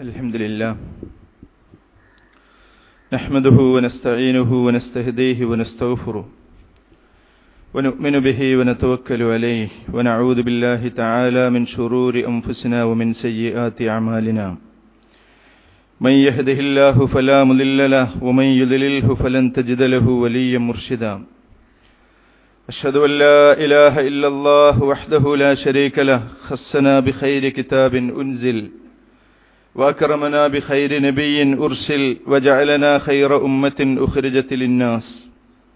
الحمد لله نحمده ونستعينه ونستهديه ونستغفره ونؤمن به ونتوكل عليه ونعوذ بالله تعالى من شرور أنفسنا ومن سيئات أعمالنا من يهده الله فلا مضل له ومن يضلله فلن تجد له وليا مرشدا أشهد أن لا إله إلا الله وحده لا شريك له خصنا بخير كتاب أنزل وأكرمنا بخير نبي أرسل وجعلنا خير أمة أخرجت للناس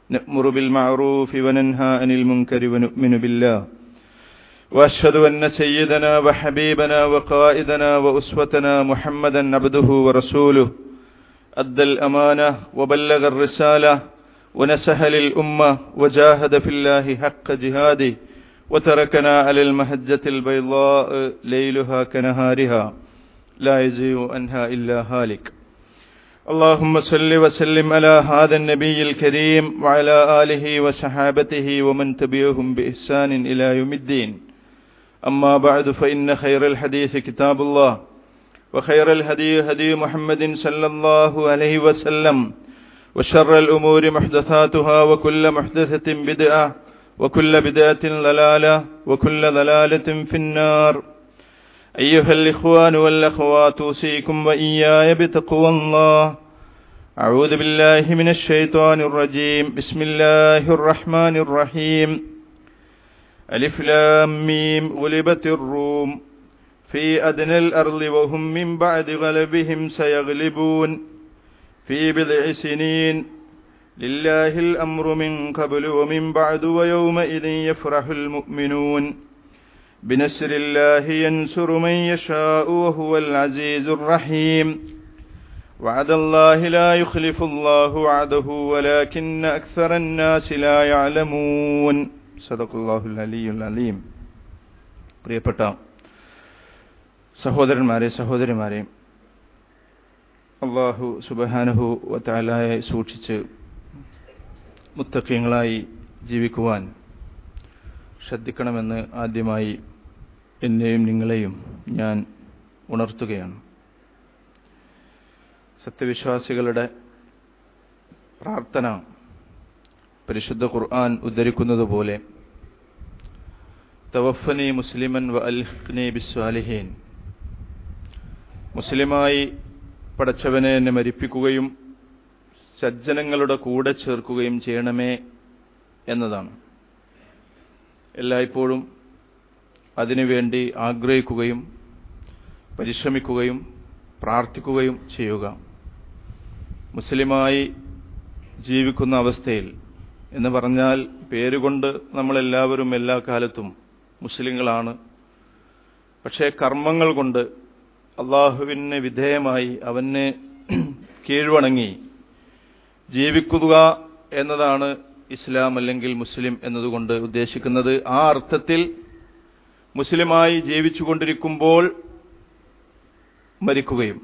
نأمر بالمعروف وننهى عن المنكر ونؤمن بالله وأشهد أن سيدنا وحبيبنا وقائدنا وأسوتنا محمدا عبده ورسوله أدى الأمانة وبلغ الرسالة ونصح للأمة وجاهد في الله حق جهاده وتركنا على المحجة البيضاء ليلها كنهارها لا يزيغ عنها إلا هالك اللهم صل وسلم على هذا النبي الكريم وعلى آله وصحابته ومن تبعهم بإحسان إلى يوم الدين أما بعد فإن خير الحديث كتاب الله وخير الهدي هدي محمد صلى الله عليه وسلم وشر الأمور محدثاتها وكل محدثة بدعة وكل بدعة ضلالة وكل ضلالة في النار أيها الإخوان والأخوات أوصيكم وإياي بتقوى الله أعوذ بالله من الشيطان الرجيم بسم الله الرحمن الرحيم ألف لام ميم غلبت الروم في أدنى الأرض وهم من بعد غلبهم سيغلبون في بضع سنين لله الأمر من قبل ومن بعد ويومئذ يفرح المؤمنون بنصر الله ينصر من يشاء وهو العزيز الرحيم وعد الله لا يخلف الله وعده ولكن أكثر الناس لا يعلمون صدق الله العلي العليم. പ്രിയപ്പെട്ട സഹോദരന്മാരെ സഹോദരിമാരെ, അല്ലാഹു സുബ്ഹാനഹു വ തആലയെ സൂക്ഷിച്ച് മുത്തഖീങ്ങളായി ജീവിക്കുവാൻ ശ്രദ്ധിക്കണമെന്ന് ആദ്യമായി എന്നെയും നിങ്ങളെയും ഞാൻ ഉണർത്തുകയാണ്. സത്യവിശ്വാസികളുടെ പ്രാർത്ഥന പരിശുദ്ധ ഖുർആൻ ഉദ്ധരിക്കുന്നതുപോലെ തവഫനി മുസ്ലിമൻ വ അൽഹിഖ്നി ബിസ്സാലിഹീൻ, മുസ്ലിമായി പടച്ചവനെ എന്നെ മരിപ്പിക്കുകയും സജ്ജനങ്ങളുടെ കൂടെ ചേർക്കുകയും ചെയ്യണമേ എന്നതാണ്. എല്ലായ്പ്പോഴും അതിനുവേണ്ടി ആഗ്രഹിക്കുകയും പരിശ്രമിക്കുകയും പ്രാർത്ഥിക്കുകയും ചെയ്യുക. മുസ്ലിമായി ജീവിക്കുന്ന അവസ്ഥയിൽ എന്ന് പറഞ്ഞാൽ പേരുകൊണ്ട് നമ്മളെല്ലാവരും എല്ലാ കാലത്തും മുസ്ലിങ്ങളാണ്. പക്ഷേ കർമ്മങ്ങൾ കൊണ്ട് അള്ളാഹുവിന് വിധേയമായി അവന് കീഴ്വണങ്ങി ജീവിക്കുക എന്നതാണ് ഇസ്ലാം അല്ലെങ്കിൽ മുസ്ലിം എന്നതുകൊണ്ട് ഉദ്ദേശിക്കുന്നത്. ആ അർത്ഥത്തിൽ മുസ്ലിമായി ജീവിച്ചുകൊണ്ടിരിക്കുമ്പോൾ മരിക്കുകയും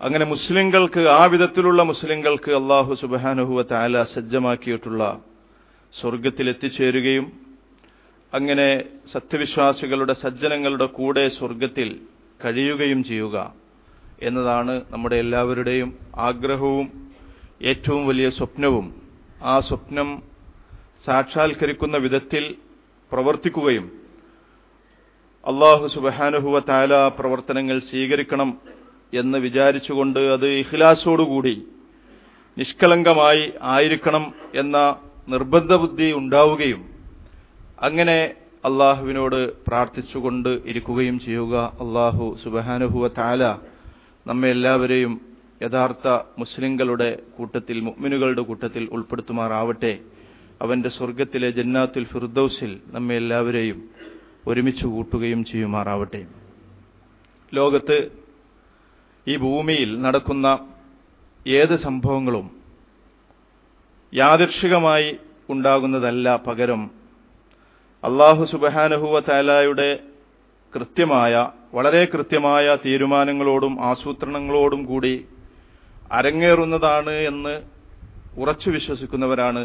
അങ്ങനെ മുസ്ലിങ്ങൾക്ക്, ആ വിധത്തിലുള്ള മുസ്ലിങ്ങൾക്ക് അല്ലാഹു സുബ്ഹാനഹു വ തആല സജ്ജമാക്കിയിട്ടുള്ള സ്വർഗ്ഗത്തിൽ എത്തിച്ചേരുകയും അങ്ങനെ സത്യവിശ്വാസികളുടെ സജ്ജനങ്ങളുടെ കൂടെ സ്വർഗ്ഗത്തിൽ കഴിയുകയും ചെയ്യുക എന്നതാണ് നമ്മുടെ എല്ലാവരുടെയും ആഗ്രഹവും ഏറ്റവും വലിയ സ്വപ്നവും. ആ സ്വപ്നം സാക്ഷാത്കരിക്കുന്ന വിധത്തിൽ പ്രവർത്തിക്കുകയും അല്ലാഹു സുബ്ഹാനഹു വ തആല പ്രവർത്തനങ്ങൾ സ്വീകരിക്കണം എന്ന് വിചാരിച്ചുകൊണ്ട് അത് ഇഖ്ലാസോടുകൂടി നിഷ്കളങ്കമായി ആയിരിക്കണം എന്ന നിർബന്ധ ബുദ്ധി ഉണ്ടാവുകയും അങ്ങനെ അള്ളാഹുവിനോട് പ്രാർത്ഥിച്ചുകൊണ്ട് ഇരിക്കുകയും ചെയ്യുക. അല്ലാഹു സുബ്ഹാനഹു വ തആല നമ്മെ എല്ലാവരെയും യഥാർത്ഥ മുസ്ലിങ്ങളുടെ കൂട്ടത്തിൽ, മുഅ്മിനുകളുടെ കൂട്ടത്തിൽ ഉൾപ്പെടുത്തുമാറാവട്ടെ. അവന്റെ സ്വർഗ്ഗത്തിലെ ജന്നാത്തുൽ ഫിർദൗസിൽ നമ്മെ എല്ലാവരെയും ഒരുമിച്ച് കൂട്ടുകയും ചെയ്യുമാറാവട്ടെ. ലോകത്ത് ഈ ഭൂമിയിൽ നടക്കുന്ന ഏത് സംഭവങ്ങളും യാദൃച്ഛികമായി ഉണ്ടാകുന്നതല്ല, പകരം അല്ലാഹു സുബ്ഹാനഹു വ തആലയുടെ കൃത്യമായ, വളരെ കൃത്യമായ തീരുമാനങ്ങളോടും ആസൂത്രണങ്ങളോടും കൂടി അരങ്ങേറുന്നതാണ് എന്ന് ഉറച്ചു വിശ്വസിക്കുന്നവരാണ്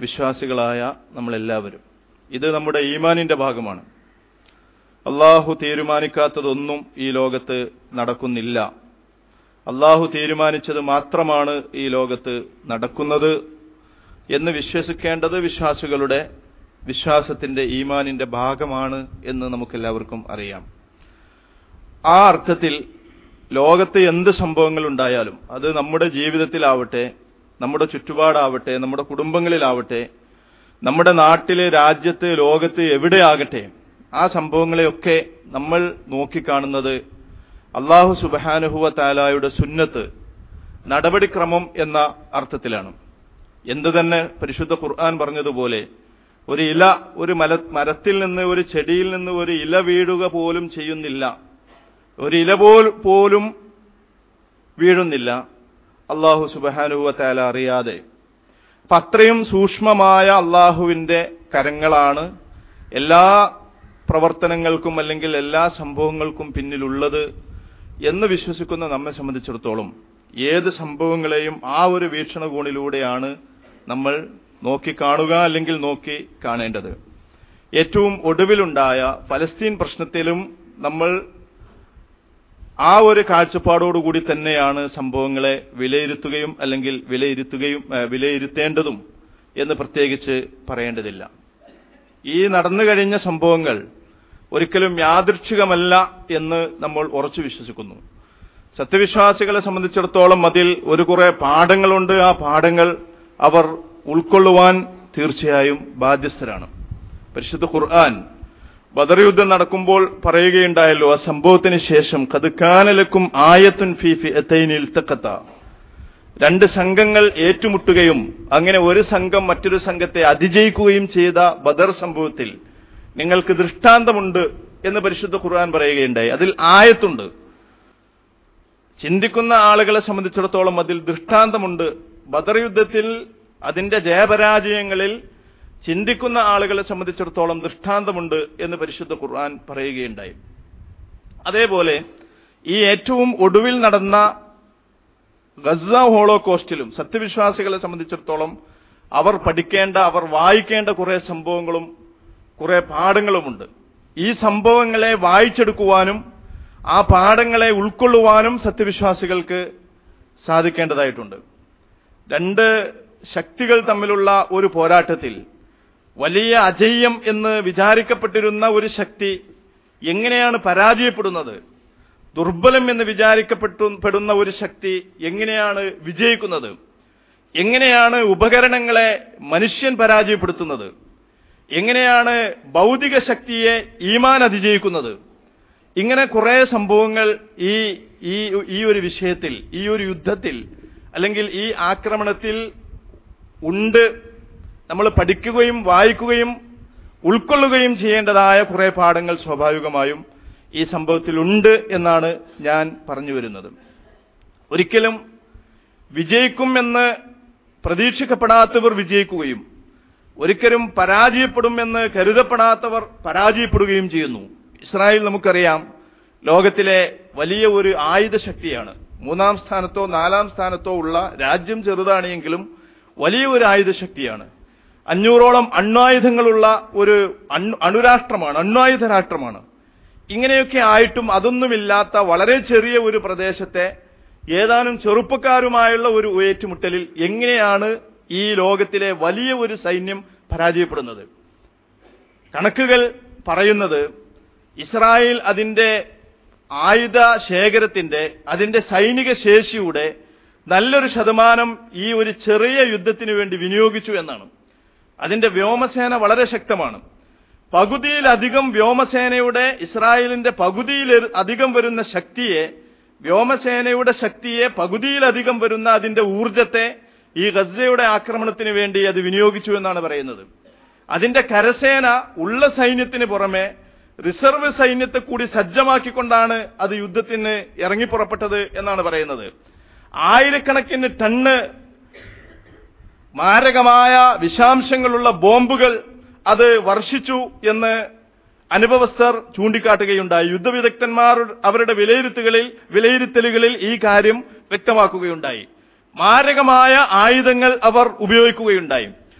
വിശ്വാസികളായ നമ്മളെല്ലാവരും. ഇത് നമ്മുടെ ഈമാനിന്റെ ഭാഗമാണ്. അള്ളാഹു തീരുമാനിക്കാത്തതൊന്നും ഈ ലോകത്ത് നടക്കുന്നില്ല. അള്ളാഹു തീരുമാനിച്ചത് മാത്രമാണ് ഈ ലോകത്ത് നടക്കുന്നത് എന്ന് വിശ്വസിക്കേണ്ടത് വിശ്വാസികളുടെ വിശ്വാസത്തിന്റെ ഈമാനിന്റെ ഭാഗമാണ് എന്ന് നമുക്കെല്ലാവർക്കും അറിയാം. ആ അർത്ഥത്തിൽ ലോകത്ത് എന്ത് സംഭവങ്ങൾ ഉണ്ടായാലും അത് നമ്മുടെ ജീവിതത്തിലാവട്ടെ, നമ്മുടെ ചുറ്റുപാടാവട്ടെ, നമ്മുടെ കുടുംബങ്ങളിലാവട്ടെ, നമ്മുടെ നാട്ടില്, രാജ്യത്ത്, ലോകത്ത് എവിടെയാകട്ടെ, ആ സംഭവങ്ങളെയൊക്കെ നമ്മൾ നോക്കിക്കാണുന്നത് അല്ലാഹു സുബ്ഹാനഹു വ തആലയുടെ സുന്നത്ത്, നടപടിക്രമം എന്ന അർത്ഥത്തിലാണ്. എന്തു തന്നെ പരിശുദ്ധ ഖുർആൻ പറഞ്ഞതുപോലെ ഒരു ഇല, ഒരു മരത്തിൽ നിന്ന്, ഒരു ചെടിയിൽ നിന്ന് ഒരു ഇല വീഴുക പോലും ചെയ്യുന്നില്ല, ഒരു ഇല പോലും വീഴുന്നില്ല അല്ലാഹു സുബ്ഹാനഹു വ തആല അറിയാതെ. അപ്പൊ അത്രയും സൂക്ഷ്മമായ അല്ലാഹുവിന്റെ കരങ്ങളാണ് എല്ലാ പ്രവർത്തനങ്ങൾക്കും അല്ലെങ്കിൽ എല്ലാ സംഭവങ്ങൾക്കും പിന്നിലുള്ളത് എന്ന് വിശ്വസിക്കുന്ന നമ്മെ സംബന്ധിച്ചിടത്തോളം ഏത് സംഭവങ്ങളെയും ആ ഒരു വീക്ഷണകോണിലൂടെയാണ് നമ്മൾ നോക്കിക്കാണുക, അല്ലെങ്കിൽ നോക്കി കാണേണ്ടത്. ഏറ്റവും ഒടുവിലുണ്ടായ ഫലസ്തീൻ പ്രശ്നത്തിലും നമ്മൾ ആ ഒരു കാഴ്ചപ്പാടോടുകൂടി തന്നെയാണ് സംഭവങ്ങളെ വിലയിരുത്തുകയും അല്ലെങ്കിൽ വിലയിരുത്തേണ്ടതും എന്ന് പ്രത്യേകിച്ച് പറയേണ്ടതില്ല. ഈ നടന്നു കഴിഞ്ഞ സംഭവങ്ങൾ ഒരിക്കലും യാദൃച്ഛികമല്ല എന്ന് നമ്മൾ ഉറച്ചു വിശ്വസിക്കുന്നു. സത്യവിശ്വാസികളെ സംബന്ധിച്ചിടത്തോളം അതിൽ ഒരു കുറെ പാഠങ്ങളുണ്ട്. ആ പാഠങ്ങൾ അവർ ഉൾക്കൊള്ളുവാൻ തീർച്ചയായും ബാധ്യസ്ഥരാണ്. പരിശുദ്ധ ഖുർആൻ ബദർ യുദ്ധം നടക്കുമ്പോൾ പറയുകയുണ്ടായല്ലോ, ആ സംഭവത്തിന് ശേഷം ഖദ് കാന ലക്കും ആയത്തുൻ ഫീ ഫിഅതൈനി ഇൽതഖത, രണ്ട് സംഘങ്ങൾ ഏറ്റുമുട്ടുകയും അങ്ങനെ ഒരു സംഘം മറ്റൊരു സംഘത്തെ അതിജയിക്കുകയും ചെയ്ത ബദർ സംഭവത്തിൽ നിങ്ങൾക്ക് ദൃഷ്ടാന്തമുണ്ട് എന്ന് പരിശുദ്ധ ഖുർആൻ പറയുകയുണ്ടായി. അതിൽ ആയത്തുണ്ട്. ചിന്തിക്കുന്ന ആളുകളെ സംബന്ധിച്ചിടത്തോളം അതിൽ ദൃഷ്ടാന്തമുണ്ട്. ബദർ യുദ്ധത്തിൽ അതിന്റെ ജയപരാജയങ്ങളിൽ ചിന്തിക്കുന്ന ആളുകളെ സംബന്ധിച്ചിടത്തോളം ദൃഷ്ടാന്തമുണ്ട് എന്ന് പരിശുദ്ധ ഖുർആൻ പറയുകയുണ്ടായി. അതേപോലെ ഈ ഏറ്റവും ഒടുവിൽ നടന്ന ഗസ ഹോളോകോസ്റ്റിലും സത്യവിശ്വാസികളെ സംബന്ധിച്ചിടത്തോളം അവർ പഠിക്കേണ്ട, അവർ വായിക്കേണ്ട കുറെ സംഭവങ്ങളും കുറെ പാഠങ്ങളുമുണ്ട്. ഈ സംഭവങ്ങളെ വായിച്ചെടുക്കുവാനും ആ പാഠങ്ങളെ ഉൾക്കൊള്ളുവാനും സത്യവിശ്വാസികൾക്ക് സാധിക്കേണ്ടതായിട്ടുണ്ട്. രണ്ട് ശക്തികൾ തമ്മിലുള്ള ഒരു പോരാട്ടത്തിൽ വലിയ അജയ്യം എന്ന് വിചാരിക്കപ്പെട്ടിരുന്ന ഒരു ശക്തി എങ്ങനെയാണ് പരാജയപ്പെടുന്നത്, ദുർബലം എന്ന് വിചാരിക്കപ്പെടുന്ന ഒരു ശക്തി എങ്ങനെയാണ് വിജയിക്കുന്നത്, എങ്ങനെയാണ് ഉപകരണങ്ങളെ മനുഷ്യൻ പരാജയപ്പെടുത്തുന്നത്, എങ്ങനെയാണ് ഭൗതിക ശക്തിയെ ഈമാൻ അതിജയിക്കുന്നത്, ഇങ്ങനെ കുറെ സംഭവങ്ങൾ ഈ ഒരു വിഷയത്തിൽ, ഈ ഒരു യുദ്ധത്തിൽ അല്ലെങ്കിൽ ഈ ആക്രമണത്തിൽ ഉണ്ട്. നമ്മൾ പഠിക്കുകയും വായിക്കുകയും ഉൾക്കൊള്ളുകയും ചെയ്യേണ്ടതായ കുറെ പാഠങ്ങൾ സ്വാഭാവികമായും ഈ സംഭവത്തിൽ ഉണ്ട് എന്നാണ് ഞാൻ പറഞ്ഞു വരുന്നത്. ഒരിക്കലും വിജയിക്കുമെന്ന് പ്രതീക്ഷിക്കപ്പെടാത്തവർ വിജയിക്കുകയും ഒരിക്കലും പരാജയപ്പെടുമെന്ന് കരുതപ്പെടാത്തവർ പരാജയപ്പെടുകയും ചെയ്യുന്നു. ഇസ്രായേൽ നമുക്കറിയാം, ലോകത്തിലെ വലിയ ഒരു ആയുധ ശക്തിയാണ്. 3-ാം സ്ഥാനത്തോ 4-ാം സ്ഥാനത്തോ ഉള്ള രാജ്യം ചെറുതാണെങ്കിലും വലിയ ഒരു ആയുധ ശക്തിയാണ്. 500ഓളം അണ്വായുധങ്ങളുള്ള ഒരു അണുരാഷ്ട്രമാണ്, അണ്വായുധ രാഷ്ട്രമാണ്. ഇങ്ങനെയൊക്കെ ആയിട്ടും അതൊന്നുമില്ലാത്ത വളരെ ചെറിയ ഒരു പ്രദേശത്തെ ഏതാനും ചെറുപ്പക്കാരുമായുള്ള ഒരു ഏറ്റുമുട്ടലിൽ എങ്ങനെയാണ് ഈ ലോകത്തിലെ വലിയ ഒരു സൈന്യം പരാജയപ്പെടുന്നത്? കണക്കുകൾ പറയുന്നത് ഇസ്രായേൽ അതിന്റെ ആയുധ ശേഖരത്തിന്റെ, അതിന്റെ സൈനിക ശേഷിയുടെ നല്ലൊരു ശതമാനം ഈ ഒരു ചെറിയ യുദ്ധത്തിനു വേണ്ടി വിനിയോഗിച്ചു എന്നാണ്. അതിന്റെ വ്യോമസേന വളരെ ശക്തമാണ്. പകുതിയിലധികം വ്യോമസേനയുടെ, ഇസ്രായേലിന്റെ പകുതിയിൽ അധികം വരുന്ന ശക്തിയെ, വ്യോമസേനയുടെ ശക്തിയെ, പകുതിയിലധികം വരുന്ന അതിന്റെ ഊർജത്തെ ഈ ഗസയുടെ ആക്രമണത്തിന് വേണ്ടി അത് വിനിയോഗിച്ചു എന്നാണ് പറയുന്നത്. അതിന്റെ കരസേന ഉള്ള സൈന്യത്തിന് പുറമെ റിസർവ് സൈന്യത്തെ കൂടി സജ്ജമാക്കിക്കൊണ്ടാണ് അത് യുദ്ധത്തിന് ഇറങ്ങിപ്പുറപ്പെട്ടത് എന്നാണ് പറയുന്നത്. ആയിരക്കണക്കിന് ടണ്ണ് മാരകമായ വിഷാംശങ്ങളുള്ള ബോംബുകൾ അത് വർഷിച്ചു എന്ന് അനുഭവസ്ഥർ ചൂണ്ടിക്കാട്ടുകയുണ്ടായി. യുദ്ധവിദഗ്ധന്മാർ അവരുടെ വിലയിരുത്തലുകളിൽ ഈ കാര്യം വ്യക്തമാക്കുകയുണ്ടായി. മാരകമായ ആയുധങ്ങൾ അവർ ഉപയോഗിക്കുകയുണ്ടായി.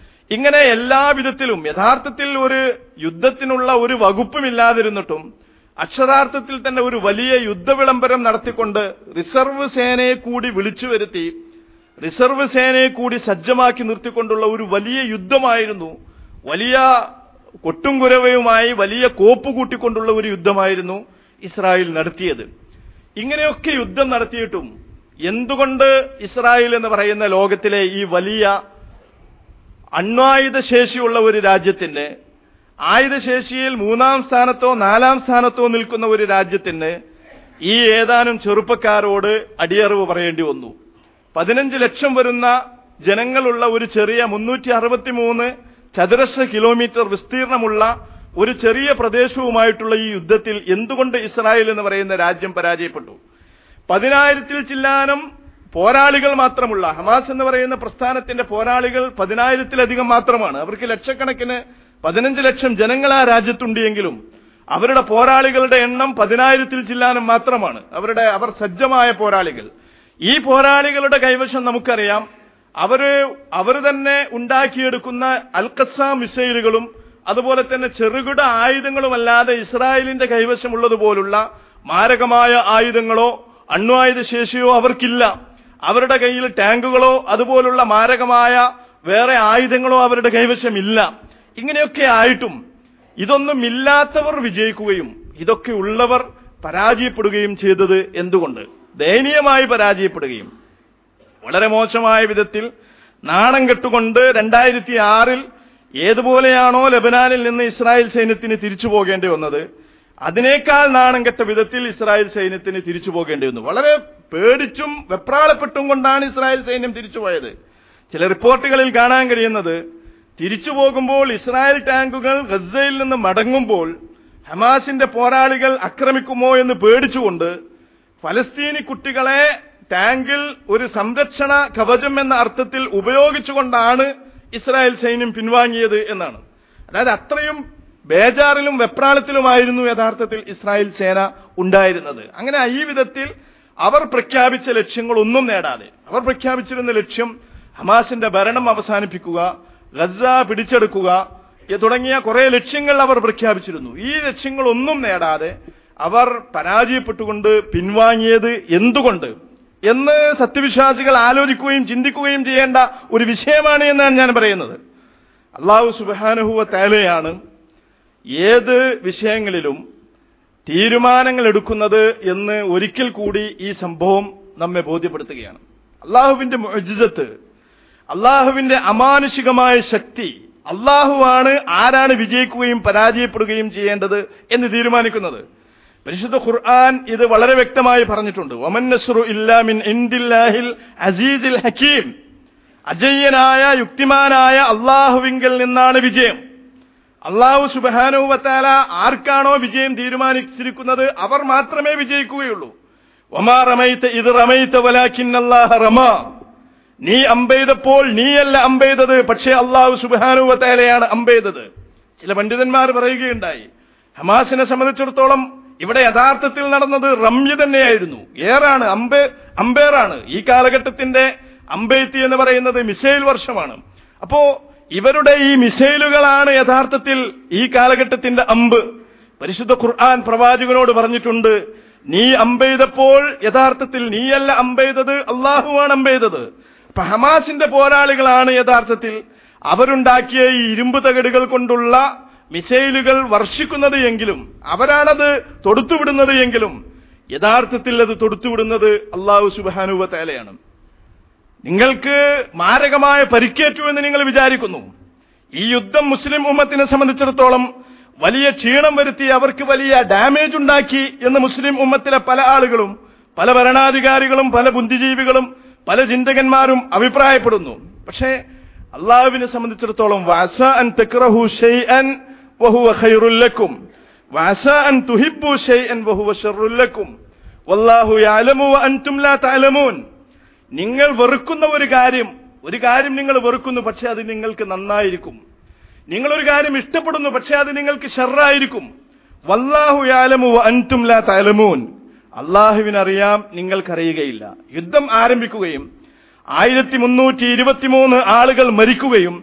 ഇങ്ങനെ എല്ലാ വിധത്തിലും യഥാർത്ഥത്തിൽ ഒരു യുദ്ധത്തിനുള്ള ഒരു വകുപ്പുമില്ലാതിരുന്നിട്ടും അക്ഷരാർത്ഥത്തിൽ തന്നെ ഒരു വലിയ യുദ്ധവിളംബരം നടത്തിക്കൊണ്ട് റിസർവ് സേനയെ കൂടി വിളിച്ചു വരുത്തി, റിസർവ് സേനയെ കൂടി സജ്ജമാക്കി നിർത്തിക്കൊണ്ടുള്ള ഒരു വലിയ യുദ്ധമായിരുന്നു. വലിയ കൊട്ടുംകുരവയുമായി വലിയ കോപ്പ് കൂട്ടിക്കൊണ്ടുള്ള ഒരു യുദ്ധമായിരുന്നു ഇസ്രായേൽ നടത്തിയത്. ഇങ്ങനെയൊക്കെ യുദ്ധം നടത്തിയിട്ടും എന്തുകൊണ്ട് ഇസ്രായേൽ എന്ന് പറയുന്ന ലോകത്തിലെ ഈ വലിയ അണ്വായുധ ശേഷിയുള്ള ഒരു രാജ്യത്തിന്, ആയുധശേഷിയിൽ 3-ാം സ്ഥാനത്തോ 4-ാം സ്ഥാനത്തോ നിൽക്കുന്ന ഒരു രാജ്യത്തിന് ഈ ഏതാനും ചെറുപ്പക്കാരോട് അടിയറവ് പറയേണ്ടി വന്നു? 15 ലക്ഷം വരുന്ന ജനങ്ങളുള്ള ഒരു ചെറിയ 363 ചതുരശ്ര കിലോമീറ്റർ വിസ്തീർണമുള്ള ഒരു ചെറിയ പ്രദേശവുമായിട്ടുള്ള ഈ യുദ്ധത്തിൽ എന്തുകൊണ്ട് ഇസ്രായേൽ എന്ന് പറയുന്ന രാജ്യം പരാജയപ്പെട്ടു? 10,000-ൽ ചില്ലാനം പോരാളികൾ മാത്രമുള്ള ഹമാസ് എന്ന് പറയുന്ന പ്രസ്ഥാനത്തിന്റെ പോരാളികൾ 10,000-ലധികം മാത്രമാണ്. അവർക്ക് ലക്ഷക്കണക്കിന് 15 ലക്ഷം ജനങ്ങൾ ആ രാജ്യത്തുണ്ട് എങ്കിലും അവരുടെ പോരാളികളുടെ എണ്ണം 10,000-ൽ ചില്ലാനം മാത്രമാണ്. അവർ സജ്ജമായ പോരാളികൾ. ഈ പോരാളികളുടെ കൈവശം നമുക്കറിയാം, അവർ തന്നെ ഉണ്ടാക്കിയെടുക്കുന്ന അൽഖസാം മിസൈലുകളും അതുപോലെ തന്നെ ചെറുകിട ആയുധങ്ങളുമല്ലാതെ ഇസ്രായേലിന്റെ കൈവശമുള്ളതുപോലുള്ള മാരകമായ ആയുധങ്ങളോ അണ്വായുധ ശേഷിയോ അവർക്കില്ല. അവരുടെ കയ്യിൽ ടാങ്കുകളോ അതുപോലുള്ള മാരകമായ വേറെ ആയുധങ്ങളോ അവരുടെ കൈവശമില്ല. ഇങ്ങനെയൊക്കെ ആയിട്ടും ഇതൊന്നും ഇല്ലാത്തവർ വിജയിക്കുകയും ഇതൊക്കെ ഉള്ളവർ പരാജയപ്പെടുകയും ചെയ്തത് എന്തുകൊണ്ട്? ദയനീയമായി പരാജയപ്പെടുകയും വളരെ മോശമായ വിധത്തിൽ നാണം കെട്ടുകൊണ്ട് 2006-ൽ ഏതുപോലെയാണോ ലബനാനിൽ നിന്ന് ഇസ്രായേൽ സൈന്യത്തിന് തിരിച്ചു പോകേണ്ടി വന്നത്, അതിനേക്കാൾ നാണം കെട്ട വിധത്തിൽ ഇസ്രായേൽ സൈന്യത്തിന് തിരിച്ചു പോകേണ്ടി വന്നു. വളരെ പേടിച്ചും വെപ്രാളപ്പെട്ടും കൊണ്ടാണ് ഇസ്രായേൽ സൈന്യം തിരിച്ചുപോയത്. ചില റിപ്പോർട്ടുകളിൽ കാണാൻ കഴിയുന്നത്, തിരിച്ചു പോകുമ്പോൾ ഇസ്രായേൽ ടാങ്കുകൾ ഗസയിൽ നിന്ന് മടങ്ങുമ്പോൾ ഹമാസിന്റെ പോരാളികൾ ആക്രമിക്കുമോ എന്ന് പേടിച്ചുകൊണ്ട് ഫലസ്തീനി കുട്ടികളെ ടാങ്കിൽ ഒരു സംരക്ഷണ കവചം എന്ന അർത്ഥത്തിൽ ഉപയോഗിച്ചുകൊണ്ടാണ് ഇസ്രായേൽ സൈന്യം പിൻവാങ്ങിയത് എന്നാണ്. അതായത് അത്രയും ബേജാറിലും വെപ്രാളത്തിലുമായിരുന്നു യഥാർത്ഥത്തിൽ ഇസ്രായേൽ സേന ഉണ്ടായിരുന്നത്. അങ്ങനെ ഈ വിധത്തിൽ അവർ പ്രഖ്യാപിച്ച ലക്ഷ്യങ്ങളൊന്നും നേടാതെ, അവർ പ്രഖ്യാപിച്ചിരുന്ന ലക്ഷ്യം ഹമാസിന്റെ ഭരണം അവസാനിപ്പിക്കുക, ഗസ പിടിച്ചെടുക്കുക തുടങ്ങിയ കുറെ ലക്ഷ്യങ്ങൾ അവർ പ്രഖ്യാപിച്ചിരുന്നു. ഈ ലക്ഷ്യങ്ങളൊന്നും നേടാതെ അവർ പരാജയപ്പെട്ടുകൊണ്ട് പിൻവാങ്ങിയത് എന്തുകൊണ്ട് എന്ന് സത്യവിശ്വാസികൾ ആലോചിക്കുകയും ചിന്തിക്കുകയും ചെയ്യേണ്ട ഒരു വിഷയമാണ് എന്നാണ് ഞാൻ പറയുന്നത്. അല്ലാഹു സുബ്ഹാനഹു വ തആലയാണ് ഏത് വിഷയങ്ങളിലും തീരുമാനങ്ങൾ എടുക്കുന്നത് എന്ന് ഒരിക്കൽ കൂടി ഈ സംഭവം നമ്മെ ബോധ്യപ്പെടുത്തുകയാണ്. അള്ളാഹുവിന്റെ മുഅ്ജിസത്ത്, അള്ളാഹുവിന്റെ അമാനുഷികമായ ശക്തി, അള്ളാഹുവാണ് ആരാണ് വിജയിക്കുകയും പരാജയപ്പെടുകയും ചെയ്യേണ്ടത് എന്ന് തീരുമാനിക്കുന്നത്. പരിശുദ്ധ ഖുർആൻ ഇത് വളരെ വ്യക്തമായി പറഞ്ഞിട്ടുണ്ട്. വമൻ നസ്റു ഇല്ലാ മിൻ ഇൻദില്ലാഹിൽ അസീസിൽ ഹകീം. അജയ്യനായ യുക്തിമാനായ അള്ളാഹുവിങ്കൽ നിന്നാണ് വിജയം. അള്ളാഹു സുബ്ഹാനഹു വ തആല ആർക്കാണോ വിജയം തീരുമാനിച്ചിരിക്കുന്നത് അവർ മാത്രമേ വിജയിക്കുകയുള്ളൂ. വമാ റമൈത ഇദ് റമൈത വലാകിന്നല്ലാഹ റമാ. നീ അമ്പെയ്തപ്പോൾ നീയല്ല അമ്പെയ്തത്, പക്ഷേ അള്ളാഹു സുബ്ഹാനഹു വ തആലയാണ് അമ്പെയ്തത്. ചില പണ്ഡിതന്മാർ പറയുകയുണ്ടായി, ഹമാസിനെ സംബന്ധിച്ചിടത്തോളം ഇവിടെ യഥാർത്ഥത്തിൽ നടന്നത് റമ്യ തന്നെയായിരുന്നു, ഏറാണ്, അമ്പേറാണ്. ഈ കാലഘട്ടത്തിന്റെ അമ്പെയ്ത്തി എന്ന് പറയുന്നത് മിസൈൽ വർഷമാണ്. അപ്പോ ഇവരുടെ ഈ മിസൈലുകളാണ് യഥാർത്ഥത്തിൽ ഈ കാലഘട്ടത്തിന്റെ അമ്പ്. പരിശുദ്ധ ഖുർആൻ പ്രവാചകനോട് പറഞ്ഞിട്ടുണ്ട്, നീ അമ്പെയ്തപ്പോൾ യഥാർത്ഥത്തിൽ നീയല്ല അമ്പെയ്തത്, അള്ളാഹുവാണ് അമ്പെയ്തത്. അപ്പൊ ഹമാസിന്റെ പോരാളികളാണ് യഥാർത്ഥത്തിൽ അവരുണ്ടാക്കിയ ഈ ഇരുമ്പ് തകിടുകൾ കൊണ്ടുള്ള മിസൈലുകൾ വർഷിക്കുന്നത് എങ്കിലും, അവരാണത് തൊടുത്തുവിടുന്നത് എങ്കിലും യഥാർത്ഥത്തിൽ അത് തൊടുത്തുവിടുന്നത് അല്ലാഹു സുബ്ഹാനഹു വ തആലയാണ്. നിങ്ങൾക്ക് മാരകമായ പരിക്കേറ്റു എന്ന് നിങ്ങൾ വിചാരിക്കുന്നു. ഈ യുദ്ധം മുസ്ലിം ഉമ്മത്തിനെ സംബന്ധിച്ചിടത്തോളം വലിയ ക്ഷീണം വരുത്തി, അവർക്ക് വലിയ ഡാമേജ് ഉണ്ടാക്കി എന്ന് മുസ്ലിം ഉമ്മത്തിലെ പല ആളുകളും, പല ഭരണാധികാരികളും, പല ബുദ്ധിജീവികളും, പല ചിന്തകന്മാരും അഭിപ്രായപ്പെടുന്നു. പക്ഷേ അള്ളാഹുവിനെ സംബന്ധിച്ചിടത്തോളം വഅസ അൻ തക്റഹു ശൈഅൻ വഹുവ ഖൈറുൽ ലക്കും വഅസ അൻ തുഹിബ്ബു ശൈഅൻ വഹുവ ശർറുൽ ലക്കും വല്ലാഹു യഅലമു വഅൻതും ലാ തഅലമൂൻ. നിങ്ങൾ വെറുക്കുന്ന ഒരു കാര്യം നിങ്ങൾ വെറുക്കുന്നു, പക്ഷെ അത് നിങ്ങൾക്ക് നന്നായിരിക്കും. നിങ്ങളൊരു കാര്യം ഇഷ്ടപ്പെടുന്നു, പക്ഷെ അത് നിങ്ങൾക്ക് ഷർറായിരിക്കും. വല്ലാഹു യഅലമു വഅൻതും ലാ തഅലമൂൻ. അള്ളാഹുവിനറിയാം, നിങ്ങൾക്കറിയുകയില്ല. യുദ്ധം ആരംഭിക്കുകയും 1323 ആളുകൾ മരിക്കുകയും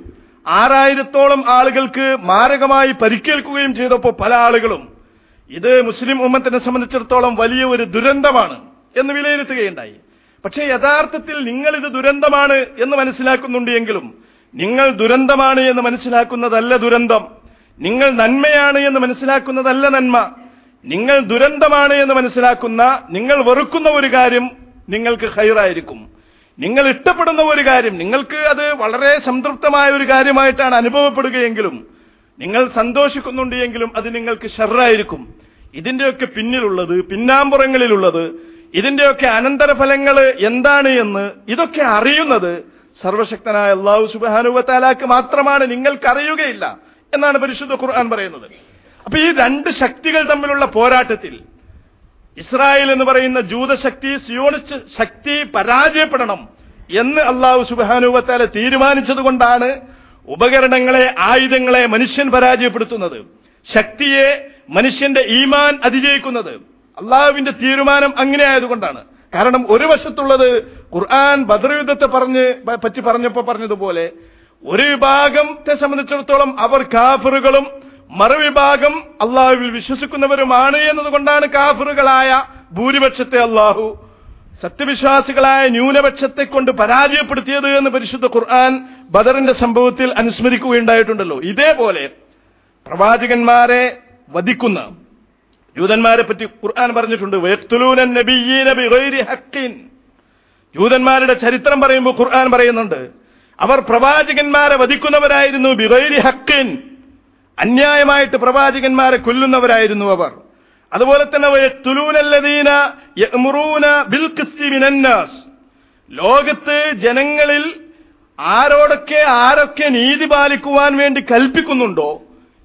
6000-ഓളം ആളുകൾക്ക് മാരകമായി പരിക്കേൽക്കുകയും ചെയ്തപ്പോൾ പല ആളുകളും ഇത് മുസ്ലിം ഉമ്മത്തിനെ സംബന്ധിച്ചിടത്തോളം വലിയ ഒരു ദുരന്തമാണ് എന്ന് വിലയിരുത്തുകയുണ്ടായി. പക്ഷേ യഥാർത്ഥത്തിൽ നിങ്ങൾ ഇത് ദുരന്തമാണ് എന്ന് മനസ്സിലാക്കുന്നുണ്ട് എങ്കിലും നിങ്ങൾ ദുരന്തമാണ് എന്ന് മനസ്സിലാക്കുന്നതല്ല ദുരന്തം, നിങ്ങൾ നന്മയാണ് എന്ന് മനസ്സിലാക്കുന്നതല്ല നന്മ. നിങ്ങൾ ദുരന്തമാണ് എന്ന് മനസ്സിലാക്കുന്ന, നിങ്ങൾ വെറുക്കുന്ന ഒരു കാര്യം നിങ്ങൾക്ക് ഖൈറായിരിക്കും. നിങ്ങൾ ഇഷ്ടപ്പെടുന്ന ഒരു കാര്യം നിങ്ങൾക്ക് അത് വളരെ സംതൃപ്തമായ ഒരു കാര്യമായിട്ടാണ് അനുഭവപ്പെടുകയെങ്കിലും, നിങ്ങൾ സന്തോഷിക്കുന്നുണ്ട് എങ്കിലും അത് നിങ്ങൾക്ക് ഷർറായിരിക്കും. ഇതിന്റെയൊക്കെ പിന്നിലുള്ളത്, പിന്നാമ്പുറങ്ങളിലുള്ളത്, ഇതിന്റെയൊക്കെ അനന്തരഫലങ്ങൾ എന്താണ് എന്ന് ഇതൊക്കെ അറിയുന്നത് സർവശക്തനായ അല്ലാഹു സുബ്ഹാനഹു വ തആലക്ക് മാത്രമാണ്, നിങ്ങൾക്കറിയുകയില്ല എന്നാണ് പരിശുദ്ധ ഖുർആൻ പറയുന്നത്. അപ്പൊ ഈ രണ്ട് ശക്തികൾ തമ്മിലുള്ള പോരാട്ടത്തിൽ ഇസ്രായേൽ എന്ന് പറയുന്ന ജൂതശക്തി, സിയോണിസ്റ്റ് ശക്തി പരാജയപ്പെടണം എന്ന് അല്ലാഹു സുബ്ഹാനഹു വ തആല തീരുമാനിച്ചതുകൊണ്ടാണ് ഉപകരണങ്ങളെ, ആയുധങ്ങളെ മനുഷ്യൻ പരാജയപ്പെടുത്തുന്നത്, ശക്തിയെ മനുഷ്യന്റെ ഈമാൻ അതിജയിക്കുന്നത്. അള്ളാഹുവിന്റെ തീരുമാനം അങ്ങനെ ആയതുകൊണ്ടാണ്. കാരണം ഒരു വശത്തുള്ളത് ഖുർആൻ ബദർ യുദ്ധത്തെ പറ്റി പറഞ്ഞപ്പോ പറഞ്ഞതുപോലെ ഒരു വിഭാഗത്തെ സംബന്ധിച്ചിടത്തോളം അവർ കാഫിറുകളും മറുവിഭാഗം അള്ളാഹുവിൽ വിശ്വസിക്കുന്നവരുമാണ് എന്നതുകൊണ്ടാണ് കാഫിറുകളായ ഭൂരിപക്ഷത്തെ അള്ളാഹു സത്യവിശ്വാസികളായ ന്യൂനപക്ഷത്തെ കൊണ്ട് പരാജയപ്പെടുത്തിയത് എന്ന് പരിശുദ്ധ ഖുർആൻ ബദറിന്റെ സംഭവത്തിൽ അനുസ്മരിക്കുകയുണ്ടായിട്ടുണ്ടല്ലോ. ഇതേപോലെ പ്രവാചകന്മാരെ വധിക്കുന്ന ജൂതന്മാരെ പറ്റി ഖുർആൻ പറഞ്ഞിട്ടുണ്ട്, വയഖ്തുലൂന നബിയ്യീന ബിഗൈരി ഹഖ്ഖിൻ. ജൂതന്മാരുടെ ചരിത്രം പറയുമ്പോൾ ഖുർആൻ പറയുന്നുണ്ട്, അവർ പ്രവാചകന്മാരെ വധിക്കുന്നവരായിരുന്നു, ബിഗൈരി ഹഖ്ഖിൻ, അന്യായമായിട്ട് പ്രവാചകന്മാരെ കൊല്ലുന്നവരായിരുന്നു അവർ. അതുപോലെ തന്നെ വയഖ്തുലൂനല്ലദീന യഅ്മുറൂന ബിൽ ഖിസ്തി മിനന്നാസ്, ലോകത്ത് ജനങ്ങളിൽ ആരൊക്കെ നീതി പാലിക്കുവാൻ വേണ്ടി കൽപ്പിക്കുന്നുണ്ടോ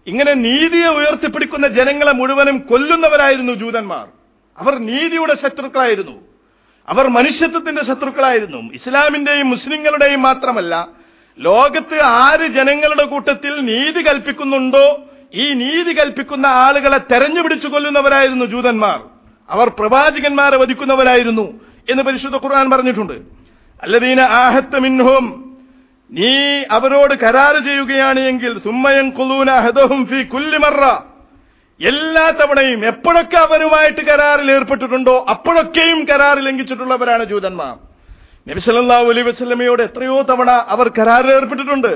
ഇങ്ങനെ നീതിയെ ഉയർത്തിപ്പിടിക്കുന്ന ജനങ്ങളെ മുഴുവനും കൊല്ലുന്നവരായിരുന്നു ജൂതന്മാർ. അവർ നീതിയുടെ ശത്രുക്കളായിരുന്നു, അവർ മനുഷ്യത്വത്തിന്റെ ശത്രുക്കളായിരുന്നു. ഇസ്ലാമിന്റെയും മുസ്ലിങ്ങളുടെയും മാത്രമല്ല, ലോകത്ത് ആര് ജനങ്ങളുടെ കൂട്ടത്തിൽ നീതി കൽപ്പിക്കുന്നുണ്ടോ ഈ നീതി കൽപ്പിക്കുന്ന ആളുകളെ തെരഞ്ഞുപിടിച്ചു കൊല്ലുന്നവരായിരുന്നു ജൂതന്മാർ. അവർ പ്രവാചകന്മാരെ വധിക്കുന്നവരായിരുന്നു എന്ന് പരിശുദ്ധ ഖുർആൻ പറഞ്ഞിട്ടുണ്ട്. അല്ലദീന ആഹത്ത മിൻഹും, നീ അവരോട് കരാറ് ചെയ്യുകയാണ് എങ്കിൽ സുമ്മയൻഖുലൂന അഹദഹും ഫീ കുല്ലി മറ, എല്ലാ തവണയും എപ്പോഴൊക്കെ അവരുമായിട്ട് കരാറിൽ ഏർപ്പെട്ടിട്ടുണ്ടോ അപ്പോഴൊക്കെയും കരാറ് ലംഘിച്ചിട്ടുള്ളവരാണ് ജൂതന്മാർ. നബി സല്ലല്ലാഹു അലൈഹി വസല്ലമയോട് എത്രയോ തവണ അവർ കരാറിൽ ഏർപ്പെട്ടിട്ടുണ്ട്.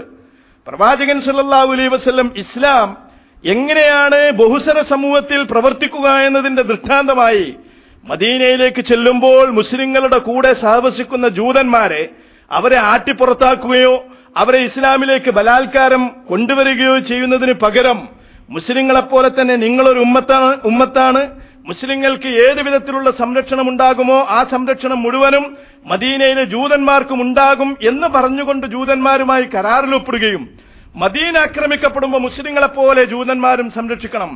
പ്രവാചകൻ സല്ലല്ലാഹു അലൈഹി വസല്ലം ഇസ്ലാം എങ്ങനെയാണ് ബഹുസര സമൂഹത്തിൽ പ്രവർത്തിക്കുക എന്നതിന്റെ ദൃഷ്ടാന്തമായി മദീനയിലേക്ക് ചെല്ലുമ്പോൾ മുസ്ലിങ്ങളുടെ കൂടെ സഹവസിക്കുന്ന ജൂതന്മാരെ അവരെ ആട്ടിപ്പുറത്താക്കുകയോ അവരെ ഇസ്ലാമിലേക്ക് ബലാത്കാരം കൊണ്ടുവരികയോ ചെയ്യുന്നതിന് പകരം മുസ്ലിങ്ങളെപ്പോലെ തന്നെ നിങ്ങളൊരു ഉമ്മത്താണ്, മുസ്ലിങ്ങൾക്ക് ഏത് വിധത്തിലുള്ള സംരക്ഷണം ഉണ്ടാകുമോ ആ സംരക്ഷണം മുഴുവനും മദീനയിലെ ജൂതന്മാർക്കും ഉണ്ടാകും എന്ന് പറഞ്ഞുകൊണ്ട് ജൂതന്മാരുമായി കരാറിലൊപ്പിടുകയും, മദീന ആക്രമിക്കപ്പെടുമ്പോൾ മുസ്ലിങ്ങളെപ്പോലെ ജൂതന്മാരും സംരക്ഷിക്കണം,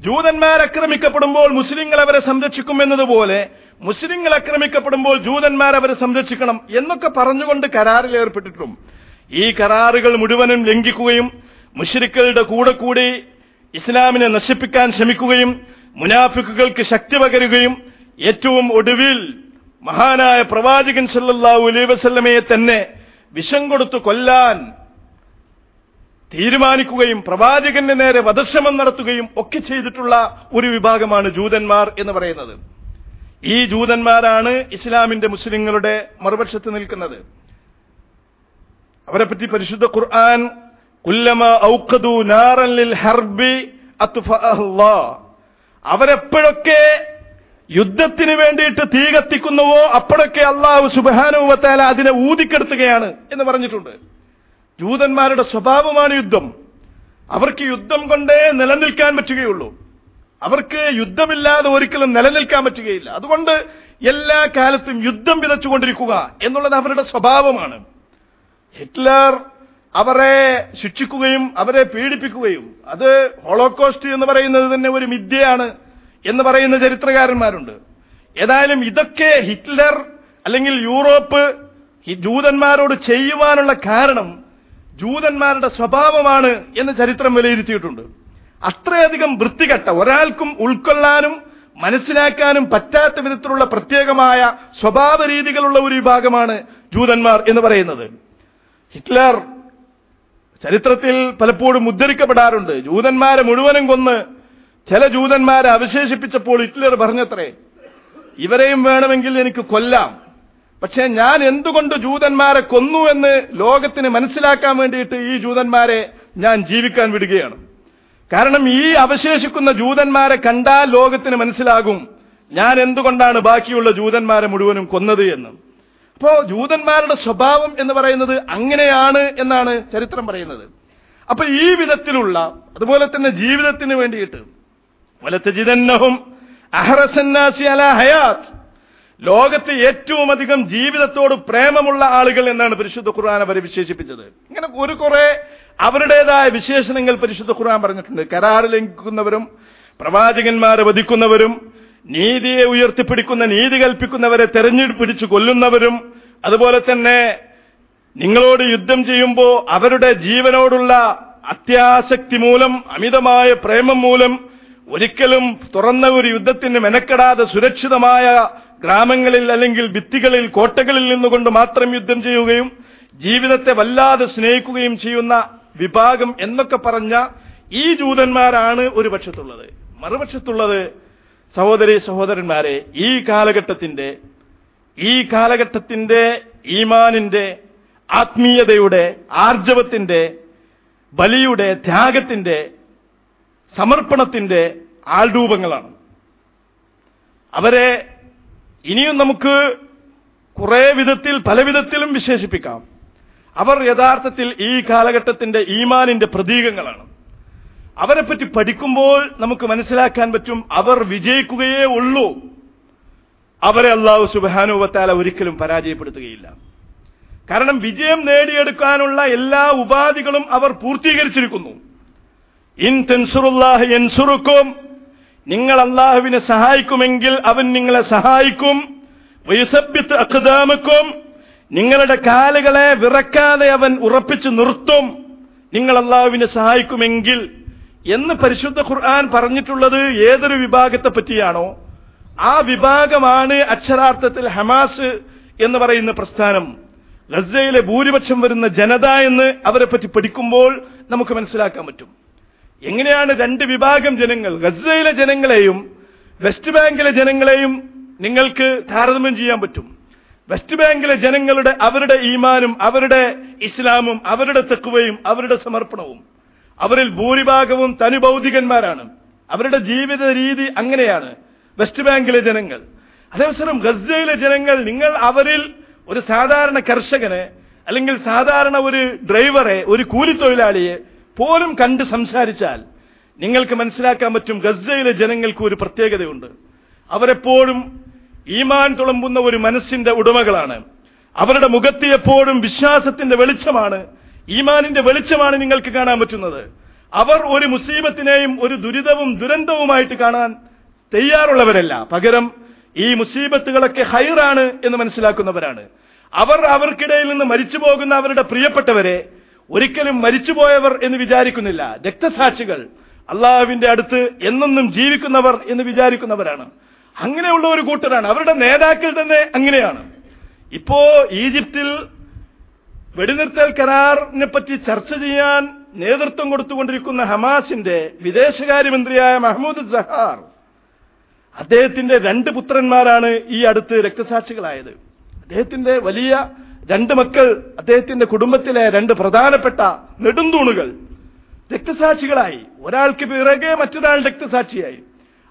ജൂതന്മാർ ആക്രമിക്കപ്പെടുമ്പോൾ മുസ്ലിങ്ങൾ അവരെ സംരക്ഷിക്കും എന്നതുപോലെ മുസ്ലിങ്ങൾ ആക്രമിക്കപ്പെടുമ്പോൾ ജൂതന്മാർ അവരെ സംരക്ഷിക്കണം എന്നൊക്കെ പറഞ്ഞുകൊണ്ട് കരാറിൽ ഏർപ്പെട്ടിട്ടും ഈ കരാറുകൾ മുഴുവനും ലംഘിക്കുകയും മുശ്രിക്കുകളുടെ കൂടെ കൂടി ഇസ്ലാമിനെ നശിപ്പിക്കാൻ ശ്രമിക്കുകയും മുനാഫിക്കുകൾക്ക് ശക്തി പകരുകയും ഏറ്റവും ഒടുവിൽ മഹാനായ പ്രവാചകൻ സല്ലല്ലാഹു അലൈഹി വസല്ലമയെ തന്നെ വിഷം കൊടുത്തു കൊല്ലാൻ തീരുമാനിക്കുകയും പ്രവാചകന്റെ നേരെ വധശ്രമം നടത്തുകയും ഒക്കെ ചെയ്തിട്ടുള്ള ഒരു വിഭാഗമാണ് ജൂതന്മാർ എന്ന് പറയുന്നത്. ഈ ജൂതന്മാരാണ് ഇസ്ലാമിന്റെ മുസ്ലിങ്ങളുടെ മറുപക്ഷത്ത് നിൽക്കുന്നത്. അവരെപ്പറ്റി പരിശുദ്ധ ഖുർആൻ കുല്ലമ ഔഖദു നാറൻ ലിൽ ഹർബി അത്ഫഅല്ലാഹ്, അവരെപ്പോഴൊക്കെ യുദ്ധത്തിന് വേണ്ടിയിട്ട് തീ കത്തിക്കുന്നുവോ അപ്പോഴൊക്കെ അല്ലാഹു സുബ്ഹാനഹു വ തആല അതിനെ ഊതിക്കെടുത്തുകയാണ് എന്ന് പറഞ്ഞിട്ടുണ്ട്. ജൂതന്മാരുടെ സ്വഭാവമാണ് യുദ്ധം. അവർക്ക് യുദ്ധം കൊണ്ടേ നിലനിൽക്കാൻ പറ്റുകയുള്ളൂ. അവർക്ക് യുദ്ധമില്ലാതെ ഒരിക്കലും നിലനിൽക്കാൻ പറ്റുകയില്ല. അതുകൊണ്ട് എല്ലാ കാലത്തും യുദ്ധം വിതച്ചുകൊണ്ടിരിക്കുക എന്നുള്ളത് അവരുടെ സ്വഭാവമാണ്. ഹിറ്റ്ലർ അവരെ ശിക്ഷിക്കുകയും അവരെ പീഡിപ്പിക്കുകയും, അത് ഹോളോകോസ്റ്റ് എന്ന് പറയുന്നത് തന്നെ ഒരു മിഥ്യയാണ് എന്ന് പറയുന്ന ചരിത്രകാരന്മാരുണ്ട്. ഏതായാലും ഇതൊക്കെ ഹിറ്റ്ലർ അല്ലെങ്കിൽ യൂറോപ്പ് ജൂതന്മാരോട് ചെയ്യുവാനുള്ള കാരണം ജൂതന്മാരുടെ സ്വഭാവമാണ് എന്ന് ചരിത്രം വിലയിരുത്തിയിട്ടുണ്ട്. അത്രയധികം വൃത്തികെട്ട, ഒരാൾക്കും ഉൾക്കൊള്ളാനും മനസ്സിലാക്കാനും പറ്റാത്ത വിധത്തിലുള്ള പ്രത്യേകമായ സ്വഭാവ രീതികളുള്ള ഒരു വിഭാഗമാണ് ജൂതന്മാർ എന്ന് പറയുന്നത്. ഹിറ്റ്ലർ ചരിത്രത്തിൽ പലപ്പോഴും ഉദ്ധരിക്കപ്പെടാറുണ്ട്. ജൂതന്മാരെ മുഴുവനും കൊന്ന് ചില ജൂതന്മാരെ അവശേഷിപ്പിച്ചപ്പോൾ ഹിറ്റ്ലർ പറഞ്ഞത്രേ, ഇവരെയും വേണമെങ്കിൽ എനിക്ക് കൊല്ലാം, പക്ഷേ ഞാൻ എന്തുകൊണ്ട് ജൂതന്മാരെ കൊന്നു എന്ന് ലോകത്തിന് മനസ്സിലാക്കാൻ വേണ്ടിയിട്ട് ഈ ജൂതന്മാരെ ഞാൻ ജീവിക്കാൻ വിടുകയാണ്. കാരണം ഈ അവശേഷിക്കുന്ന ജൂതന്മാരെ കണ്ടാൽ ലോകത്തിന് മനസ്സിലാകും ഞാൻ എന്തുകൊണ്ടാണ് ബാക്കിയുള്ള ജൂതന്മാരെ മുഴുവനും കൊന്നത് എന്ന്. അപ്പോ ജൂതന്മാരുടെ സ്വഭാവം എന്ന് പറയുന്നത് അങ്ങനെയാണ് എന്നാണ് ചരിത്രം പറയുന്നത്. അപ്പൊ ഈ വിധത്തിലുള്ള അതുപോലെ തന്നെ ജീവിതത്തിന് വേണ്ടിയിട്ട് വലതജിദന്നഹും അഹ്റസന്നാസി അലാ ഹയാത്ത്, ലോകത്ത് ഏറ്റവും അധികം ജീവിതത്തോട് പ്രേമമുള്ള ആളുകൾ എന്നാണ് പരിശുദ്ധ ഖുർആൻ അവരെ വിശേഷിപ്പിച്ചത്. ഇങ്ങനെ കുറെ അവരുടേതായ വിശേഷണങ്ങൾ പരിശുദ്ധ ഖുർആൻ പറഞ്ഞിട്ടുണ്ട്. കരാർ ലംഘിക്കുന്നവരും പ്രവാചകന്മാരെ വധിക്കുന്നവരും നീതിയെ ഉയർത്തിപ്പിടിക്കുന്ന നീതി കൽപ്പിക്കുന്നവരെ തെരഞ്ഞെടുപ്പിടിച്ചു കൊല്ലുന്നവരും അതുപോലെ തന്നെ നിങ്ങളോട് യുദ്ധം ചെയ്യുമ്പോൾ അവരുടെ ജീവനോടുള്ള അത്യാസക്തി മൂലം അമിതമായ പ്രേമം മൂലം ഒരിക്കലും തുറന്ന ഒരു യുദ്ധത്തിന് മെനക്കെടാതെ സുരക്ഷിതമായ ഗ്രാമങ്ങളിൽ അല്ലെങ്കിൽ ഭിത്തികളിൽ കോട്ടകളിൽ നിന്നുകൊണ്ട് മാത്രം യുദ്ധം ചെയ്യുകയും ജീവിതത്തെ വല്ലാതെ സ്നേഹിക്കുകയും ചെയ്യുന്ന വിഭാഗം എന്നൊക്കെ പറഞ്ഞ ഈ ജൂതന്മാരാണ് ഒരു പക്ഷത്തുള്ളത്. മറുപക്ഷത്തുള്ളത് സഹോദരി സഹോദരന്മാരെ, ഈ കാലഘട്ടത്തിന്റെ ഈമാനിന്റെ ആത്മീയതയുടെ ആർജവത്തിന്റെ ബലിയുടെ ത്യാഗത്തിന്റെ സമർപ്പണത്തിന്റെ ആൾരൂപങ്ങളാണ്. അവരെ ഇനിയും നമുക്ക് കുറെ വിധത്തിൽ പല വിധത്തിലും വിശേഷിപ്പിക്കാം. അവർ യഥാർത്ഥത്തിൽ ഈ കാലഘട്ടത്തിന്റെ ഈമാനിന്റെ പ്രതീകങ്ങളാണ്. അവരെപ്പറ്റി പഠിക്കുമ്പോൾ നമുക്ക് മനസ്സിലാക്കാൻ പറ്റും അവർ വിജയിക്കുകയേ ഉള്ളൂ. അവരെ അല്ലാഹു സുബ്ഹാനഹു വ തആല ഒരിക്കലും പരാജയപ്പെടുത്തുകയില്ല. കാരണം വിജയം നേടിയെടുക്കാനുള്ള എല്ലാ ഉപാധികളും അവർ പൂർത്തീകരിച്ചിരിക്കുന്നു. ഇൻ തൻസുറുല്ലാഹ യൻസുറുക്കും, നിങ്ങൾ അല്ലാഹുവിനെ സഹായിക്കുമെങ്കിൽ അവൻ നിങ്ങളെ സഹായിക്കും. വയുസബ്ബിത് അഖ്ദാമക്കും, നിങ്ങളുടെ കാലുകളെ വിറക്കാതെ അവൻ ഉറപ്പിച്ചു നിർത്തും നിങ്ങൾ അല്ലാഹുവിനെ സഹായിക്കുമെങ്കിൽ എന്ന് പരിശുദ്ധ ഖുർആൻ പറഞ്ഞിട്ടുള്ളത് ഏതൊരു വിഭാഗത്തെ പറ്റിയാണോ ആ വിഭാഗമാണ് അക്ഷരാർത്ഥത്തിൽ ഹമാസ് എന്ന് പറയുന്ന പ്രസ്ഥാനം. ഗസയിലെ ഭൂരിപക്ഷം വരുന്ന ജനത എന്ന് അവരെ പറ്റി പഠിക്കുമ്പോൾ നമുക്ക് മനസ്സിലാക്കാൻ പറ്റും. എങ്ങനെയാണ് രണ്ട് വിഭാഗം ജനങ്ങൾ, ഗസയിലെ ജനങ്ങളെയും വെസ്റ്റ് ബാങ്കിലെ ജനങ്ങളെയും നിങ്ങൾക്ക് താരതമ്യം ചെയ്യാൻ പറ്റും. വെസ്റ്റ് ബാങ്കിലെ ജനങ്ങളുടെ അവരുടെ ഈമാനും അവരുടെ ഇസ്ലാമും അവരുടെ തഖ്വയും അവരുടെ സമർപ്പണവും, അവരിൽ ഭൂരിഭാഗവും തനുഭൗതികന്മാരാണ്. അവരുടെ ജീവിത രീതി അങ്ങനെയാണ് വെസ്റ്റ് ബാങ്കിലെ ജനങ്ങൾ. അതേസമയം ഗസയിലെ ജനങ്ങൾ, നിങ്ങൾ അവരിൽ ഒരു സാധാരണ കർഷകനെ അല്ലെങ്കിൽ സാധാരണ ഒരു ഡ്രൈവറെ, ഒരു കൂലിത്തൊഴിലാളിയെ പോലും കണ്ട് സംസാരിച്ചാൽ നിങ്ങൾക്ക് മനസ്സിലാക്കാൻ പറ്റും ഗസയിലെ ജനങ്ങൾക്ക് ഒരു പ്രത്യേകതയുണ്ട്. അവരെപ്പോഴും ഈമാൻ തുളുമ്പുന്ന ഒരു മനസ്സിന്റെ ഉടമകളാണ്. അവരുടെ മുഖത്ത് എപ്പോഴും വിശ്വാസത്തിന്റെ വെളിച്ചമാണ്, ഈമാനിന്റെ വെളിച്ചമാണ് നിങ്ങൾക്ക് കാണാൻ പറ്റുന്നത്. അവർ ഒരു മുസീബത്തിനെയും ഒരു ദുരിതവും ദുരന്തവുമായിട്ട് കാണാൻ തയ്യാറുള്ളവരല്ല. പകരം ഈ മുസീബത്തുകളൊക്കെ ഹൈറാണ് എന്ന് മനസ്സിലാക്കുന്നവരാണ്. അവർക്കിടയിൽ നിന്ന് മരിച്ചു പോകുന്ന അവരുടെ പ്രിയപ്പെട്ടവരെ ഒരിക്കലും മരിച്ചുപോയവർ എന്ന് വിചാരിക്കുന്നില്ല. രക്തസാക്ഷികൾ, അള്ളാഹുവിന്റെ അടുത്ത് എന്നെന്നും ജീവിക്കുന്നവർ എന്ന് വിചാരിക്കുന്നവരാണ്. അങ്ങനെയുള്ള ഒരു കൂട്ടരാണ്. അവരുടെ നേതാക്കൾ തന്നെ അങ്ങനെയാണ്. ഇപ്പോ ഈജിപ്തിൽ വെടിനിർത്തൽ കരാറിനെ പറ്റി ചർച്ച ചെയ്യാൻ നേതൃത്വം കൊടുത്തുകൊണ്ടിരിക്കുന്ന ഹമാസിന്റെ വിദേശകാര്യമന്ത്രിയായ മഹ്മൂദ് സഹാർ, അദ്ദേഹത്തിന്റെ 2 പുത്രന്മാരാണ് ഈ അടുത്ത് രക്തസാക്ഷികളായത്. അദ്ദേഹത്തിന്റെ വലിയ 2 മക്കൾ, അദ്ദേഹത്തിന്റെ കുടുംബത്തിലെ 2 പ്രധാനപ്പെട്ട നെടുന്തൂണുകൾ രക്തസാക്ഷികളായി. ഒരാൾക്ക് പിറകെ മറ്റൊരാൾ രക്തസാക്ഷിയായി.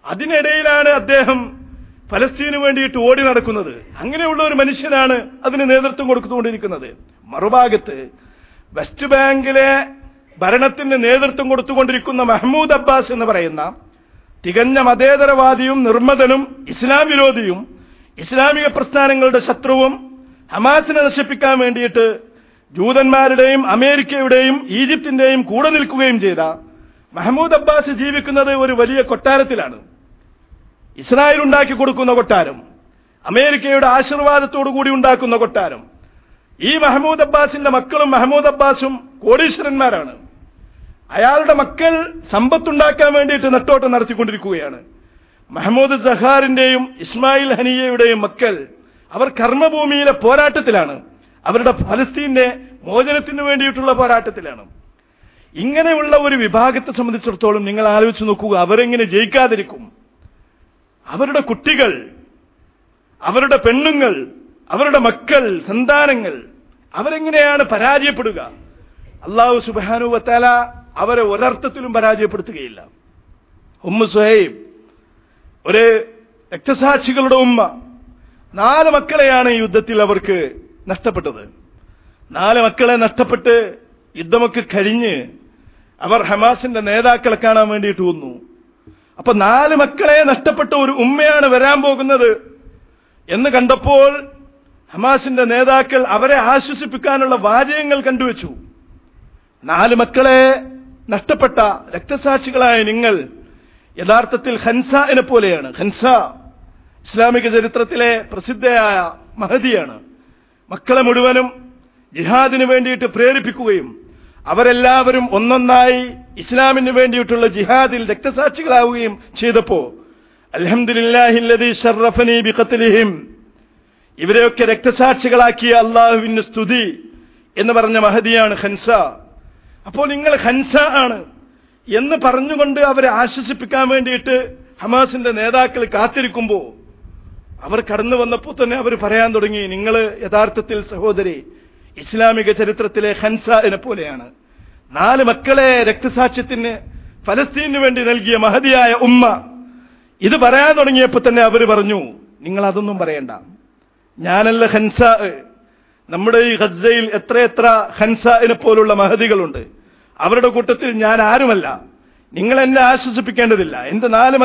അതിനിടയിലാണ് അദ്ദേഹം ഫലസ്തീനു വേണ്ടിയിട്ട് ഓടി നടക്കുന്നത്. അങ്ങനെയുള്ള ഒരു മനുഷ്യനാണ് അതിന് നേതൃത്വം കൊടുത്തുകൊണ്ടിരിക്കുന്നത്. മറുഭാഗത്ത് വെസ്റ്റ് ബാങ്കിലെ ഭരണത്തിന് നേതൃത്വം കൊടുത്തുകൊണ്ടിരിക്കുന്ന മഹ്മൂദ് അബ്ബാസ് എന്ന് പറയുന്ന തികഞ്ഞ മതേതരവാദിയും നിർമ്മതനും ഇസ്ലാം വിരോധിയും ഇസ്ലാമിക പ്രസ്ഥാനങ്ങളുടെ ശത്രുവും ഹമാസിനെ നശിപ്പിക്കാൻ വേണ്ടിയിട്ട് ജൂതന്മാരുടെയും അമേരിക്കയുടെയും ഈജിപ്തിന്റെയും കൂടെ നിൽക്കുകയും ചെയ്ത മഹ്മൂദ് അബ്ബാസ് ജീവിക്കുന്നത് ഒരു വലിയ കൊട്ടാരത്തിലാണ്. ഇസ്രായേൽ ഉണ്ടാക്കി കൊടുക്കുന്ന കൊട്ടാരം, അമേരിക്കയുടെ ആശീർവാദത്തോടു കൂടി ഉണ്ടാക്കുന്ന കൊട്ടാരം. ഈ മഹ്മൂദ് അബ്ബാസിന്റെ മക്കളും മഹ്മൂദ് അബ്ബാസും കോടീശ്വരന്മാരാണ്. അയാളുടെ മക്കൾ സമ്പത്തുണ്ടാക്കാൻ വേണ്ടിയിട്ട് നെട്ടോട്ടം നടത്തിക്കൊണ്ടിരിക്കുകയാണ്. മഹ്മൂദ് സഹാറിന്റെയും ഇസ്മായിൽ ഹനിയയുടെയും മക്കൾ അവർ കർമ്മഭൂമിയിലെ പോരാട്ടത്തിലാണ്. അവരുടെ ഫലസ്തീന്റെ മോചനത്തിന് വേണ്ടിയിട്ടുള്ള പോരാട്ടത്തിലാണ്. ഇങ്ങനെയുള്ള ഒരു വിഭാഗത്തെ സംബന്ധിച്ചിടത്തോളം നിങ്ങൾ ആലോചിച്ച് നോക്കുക, അവരെങ്ങനെ ജയിക്കാതിരിക്കും? അവരുടെ കുട്ടികൾ, അവരുടെ പെണ്ണുങ്ങൾ, അവരുടെ മക്കൾ, സന്താനങ്ങൾ അവരെങ്ങനെയാണ് പരാജയപ്പെടുക? അല്ലാഹു സുബ്ഹാനഹു വ തആല അവരെ ഒരർത്ഥത്തിലും പരാജയപ്പെടുത്തുകയില്ല. ഉമ്മു സുഹൈബ്, ഒരു രക്തസാക്ഷികളുടെ ഉമ്മ, 4 മക്കളെയാണ് ഈ യുദ്ധത്തിൽ അവർക്ക് നഷ്ടപ്പെട്ടത്. 4 മക്കളെ നഷ്ടപ്പെട്ട് യുദ്ധമൊക്കെ കഴിഞ്ഞ് അവർ ഹമാസിന്റെ നേതാക്കളെ കാണാൻ വേണ്ടിയിട്ട് വന്നു. അപ്പൊ 4 മക്കളെ നഷ്ടപ്പെട്ട ഒരു ഉമ്മയാണ് വരാൻ പോകുന്നത് എന്ന് കണ്ടപ്പോൾ ഹമാസിന്റെ നേതാക്കൾ അവരെ ആശ്വസിപ്പിക്കാനുള്ള വാചകങ്ങൾ കണ്ടുവച്ചു. 4 മക്കളെ നഷ്ടപ്പെട്ട രക്തസാക്ഷികളായ നിങ്ങൾ യഥാർത്ഥത്തിൽ ഖൻസാഇനെ പോലെയാണ്. ഖൻസ ഇസ്ലാമിക ചരിത്രത്തിലെ പ്രസിദ്ധയായ മഹദിയാണ്. മക്കളെ മുഴുവനും ജിഹാദിന് വേണ്ടിയിട്ട് പ്രേരിപ്പിക്കുകയും അവരെല്ലാവരും ഒന്നൊന്നായി ഇസ്ലാമിന് വേണ്ടിയിട്ടുള്ള ജിഹാദിൽ രക്തസാക്ഷികളാവുകയും ചെയ്തപ്പോ അൽഹംദുലില്ലാഹില്ലദീ ശറഫനി ബിഖത്ലിഹിം, ഇവരെയൊക്കെ രക്തസാക്ഷികളാക്കിയ അല്ലാഹുവിന്റെ സ്തുതി എന്ന് പറഞ്ഞ മഹദിയാണ് ഖൻസ. അപ്പോൾ നിങ്ങൾ ഖൻസ ആണ് എന്ന് പറഞ്ഞുകൊണ്ട് അവരെ ആശ്വസിപ്പിക്കാൻ വേണ്ടിയിട്ട് ഹമാസിന്റെ നേതാക്കൾ കാത്തിരിക്കുമ്പോ അവർ കടന്നു വന്നപ്പോൾ തന്നെ അവർ പറയാൻ തുടങ്ങി, നിങ്ങൾ യഥാർത്ഥത്തിൽ സഹോദരി ഇസ്ലാമിക ചരിത്രത്തിലെ ഖൻസാഇനെ പോലെയാണ്. 4 മക്കളെ രക്തസാക്ഷ്യത്തിന് ഫലസ്തീനു വേണ്ടി നൽകിയ മഹദിയായ ഉമ്മ. ഇത് പറയാൻ തുടങ്ങിയപ്പോൾ തന്നെ അവർ പറഞ്ഞു, നിങ്ങൾ അതൊന്നും പറയണ്ട, ഞാനല്ല ഖൻസാ. നമ്മുടെ ഈ ഗസയിൽ എത്രയെത്ര ഖൻസാഇനെ പോലുള്ള മഹദികളുണ്ട്, അവരുടെ കൂട്ടത്തിൽ ഞാൻ ആരുമല്ല. നിങ്ങൾ എന്നെ ആശ്വസിപ്പിക്കേണ്ടതില്ല. എന്റെ 4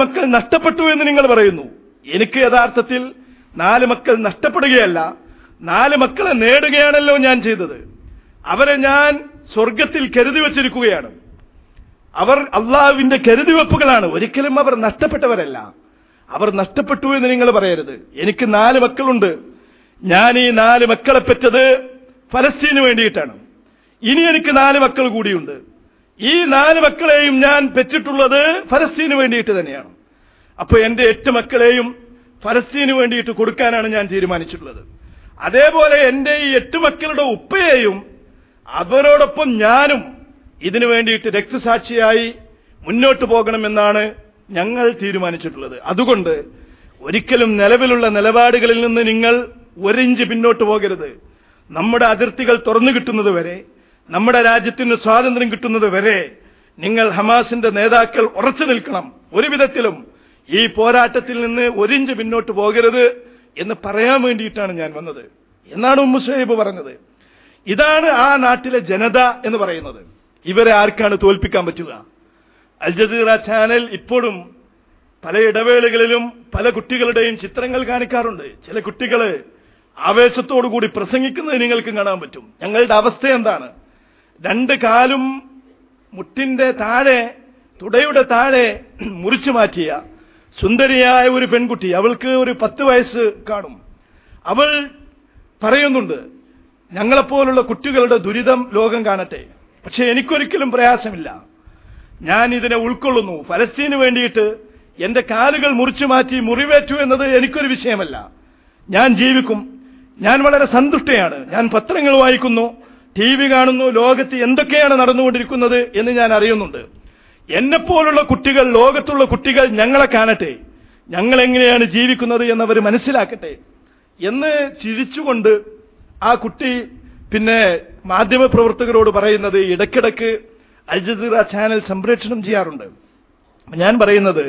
മക്കൾ നഷ്ടപ്പെട്ടു എന്ന് നിങ്ങൾ പറയുന്നു. എനിക്ക് യഥാർത്ഥത്തിൽ 4 മക്കൾ നഷ്ടപ്പെടുകയല്ല, 4 മക്കളെ നേടുകയാണല്ലോ ഞാൻ ചെയ്തത്. അവരെ ഞാൻ സ്വർഗത്തിൽ കരുതി വച്ചിരിക്കുകയാണ്. അവർ അള്ളാഹുവിന്റെ കരുതിവെപ്പുകളാണ്. ഒരിക്കലും അവർ നഷ്ടപ്പെട്ടവരല്ല. അവർ നഷ്ടപ്പെട്ടു എന്ന് നിങ്ങൾ പറയരുത്. എനിക്ക് 4 മക്കളുണ്ട്. ഞാൻ ഈ 4 മക്കളെ പെറ്റത് ഫലസ്തീന് വേണ്ടിയിട്ടാണ്. ഇനി എനിക്ക് 4 മക്കൾ കൂടിയുണ്ട്. ഈ 4 മക്കളെയും ഞാൻ പെറ്റിട്ടുള്ളത് ഫലസ്തീന് വേണ്ടിയിട്ട് തന്നെയാണ്. അപ്പൊ എന്റെ 8 മക്കളെയും ഫലസ്തീന് വേണ്ടിയിട്ട് കൊടുക്കാനാണ് ഞാൻ തീരുമാനിച്ചിട്ടുള്ളത്. അതേപോലെ എന്റെ ഈ 8 മക്കളുടെ ഉപ്പയെയും അവരോടൊപ്പം ഞാനും ഇതിനു വേണ്ടിയിട്ട് രക്തസാക്ഷിയായി മുന്നോട്ട് പോകണമെന്നാണ് ഞങ്ങൾ തീരുമാനിച്ചിട്ടുള്ളത്. അതുകൊണ്ട് ഒരിക്കലും നിലവിലുള്ള നിലപാടുകളിൽ നിന്ന് നിങ്ങൾ 1 ഇഞ്ച് പിന്നോട്ട് പോകരുത്. നമ്മുടെ അതിർത്തികൾ തുറന്നു കിട്ടുന്നത് വരെ, നമ്മുടെ രാജ്യത്തിന് സ്വാതന്ത്ര്യം കിട്ടുന്നത് വരെ നിങ്ങൾ ഹമാസിന്റെ നേതാക്കൾ ഉറച്ചു നിൽക്കണം. ഒരു വിധത്തിലും ഈ പോരാട്ടത്തിൽ നിന്ന് 1 ഇഞ്ച് പിന്നോട്ട് പോകരുത് എന്ന് പറയാൻ വേണ്ടിയിട്ടാണ് ഞാൻ വന്നത് എന്നാണ് ഉമ്മു സുഹൈബ് പറഞ്ഞത്. ഇതാണ് ആ നാട്ടിലെ ജനത എന്ന് പറയുന്നത്. ഇവരെ ആർക്കാണ് തോൽപ്പിക്കാൻ പറ്റുക? അൽ ജസീറ ചാനൽ ഇപ്പോഴും പല ഇടവേളകളിലും പല കുട്ടികളുടെയും ചിത്രങ്ങൾ കാണിക്കാറുണ്ട്. ചില കുട്ടികള് ആവേശത്തോടുകൂടി പ്രസംഗിക്കുന്നത് നിങ്ങൾക്ക് കാണാൻ പറ്റും. ഞങ്ങളുടെ അവസ്ഥ എന്താണ്? 2 കാലും മുട്ടിന്റെ താഴെ, തുടയുടെ താഴെ മുറിച്ചു മാറ്റിയ സുന്ദരിയായ ഒരു പെൺകുട്ടി, അവൾക്ക് ഒരു 10 വയസ്സ് കാണും. അവൾ പറയുന്നുണ്ട്, ഞങ്ങളെപ്പോലുള്ള കുട്ടികളുടെ ദുരിതം ലോകം കാണട്ടെ, പക്ഷെ എനിക്കൊരിക്കലും പ്രയാസമില്ല. ഞാൻ ഇതിനെ ഉൾക്കൊള്ളുന്നു. ഫലസ്തീന് വേണ്ടിയിട്ട് എന്റെ കാലുകൾ മുറിച്ചു മാറ്റി മുറിവേറ്റു എന്നത് എനിക്കൊരു വിഷയമല്ല. ഞാൻ ജീവിക്കും. ഞാൻ വളരെ സന്തുഷ്ടയാണ്. ഞാൻ പത്രങ്ങൾ വായിക്കുന്നു, TV കാണുന്നു, ലോകത്ത് എന്തൊക്കെയാണ് നടന്നുകൊണ്ടിരിക്കുന്നത് എന്ന് ഞാൻ അറിയുന്നുണ്ട്. എന്നെപ്പോലുള്ള കുട്ടികൾ, ലോകത്തുള്ള കുട്ടികൾ ഞങ്ങളെ കാണട്ടെ, ഞങ്ങൾ എങ്ങനെയാണ് ജീവിക്കുന്നത് എന്നവർ മനസ്സിലാക്കട്ടെ എന്ന് ചിരിച്ചുകൊണ്ട് ആ കുട്ടി പിന്നെ മാധ്യമപ്രവർത്തകരോട് പറയുന്നത് ഇടയ്ക്കിടയ്ക്ക് അൽ ജസീറ ചാനൽ സംപ്രേഷണം ചെയ്യാറുണ്ട്. ഞാൻ പറയുന്നത്,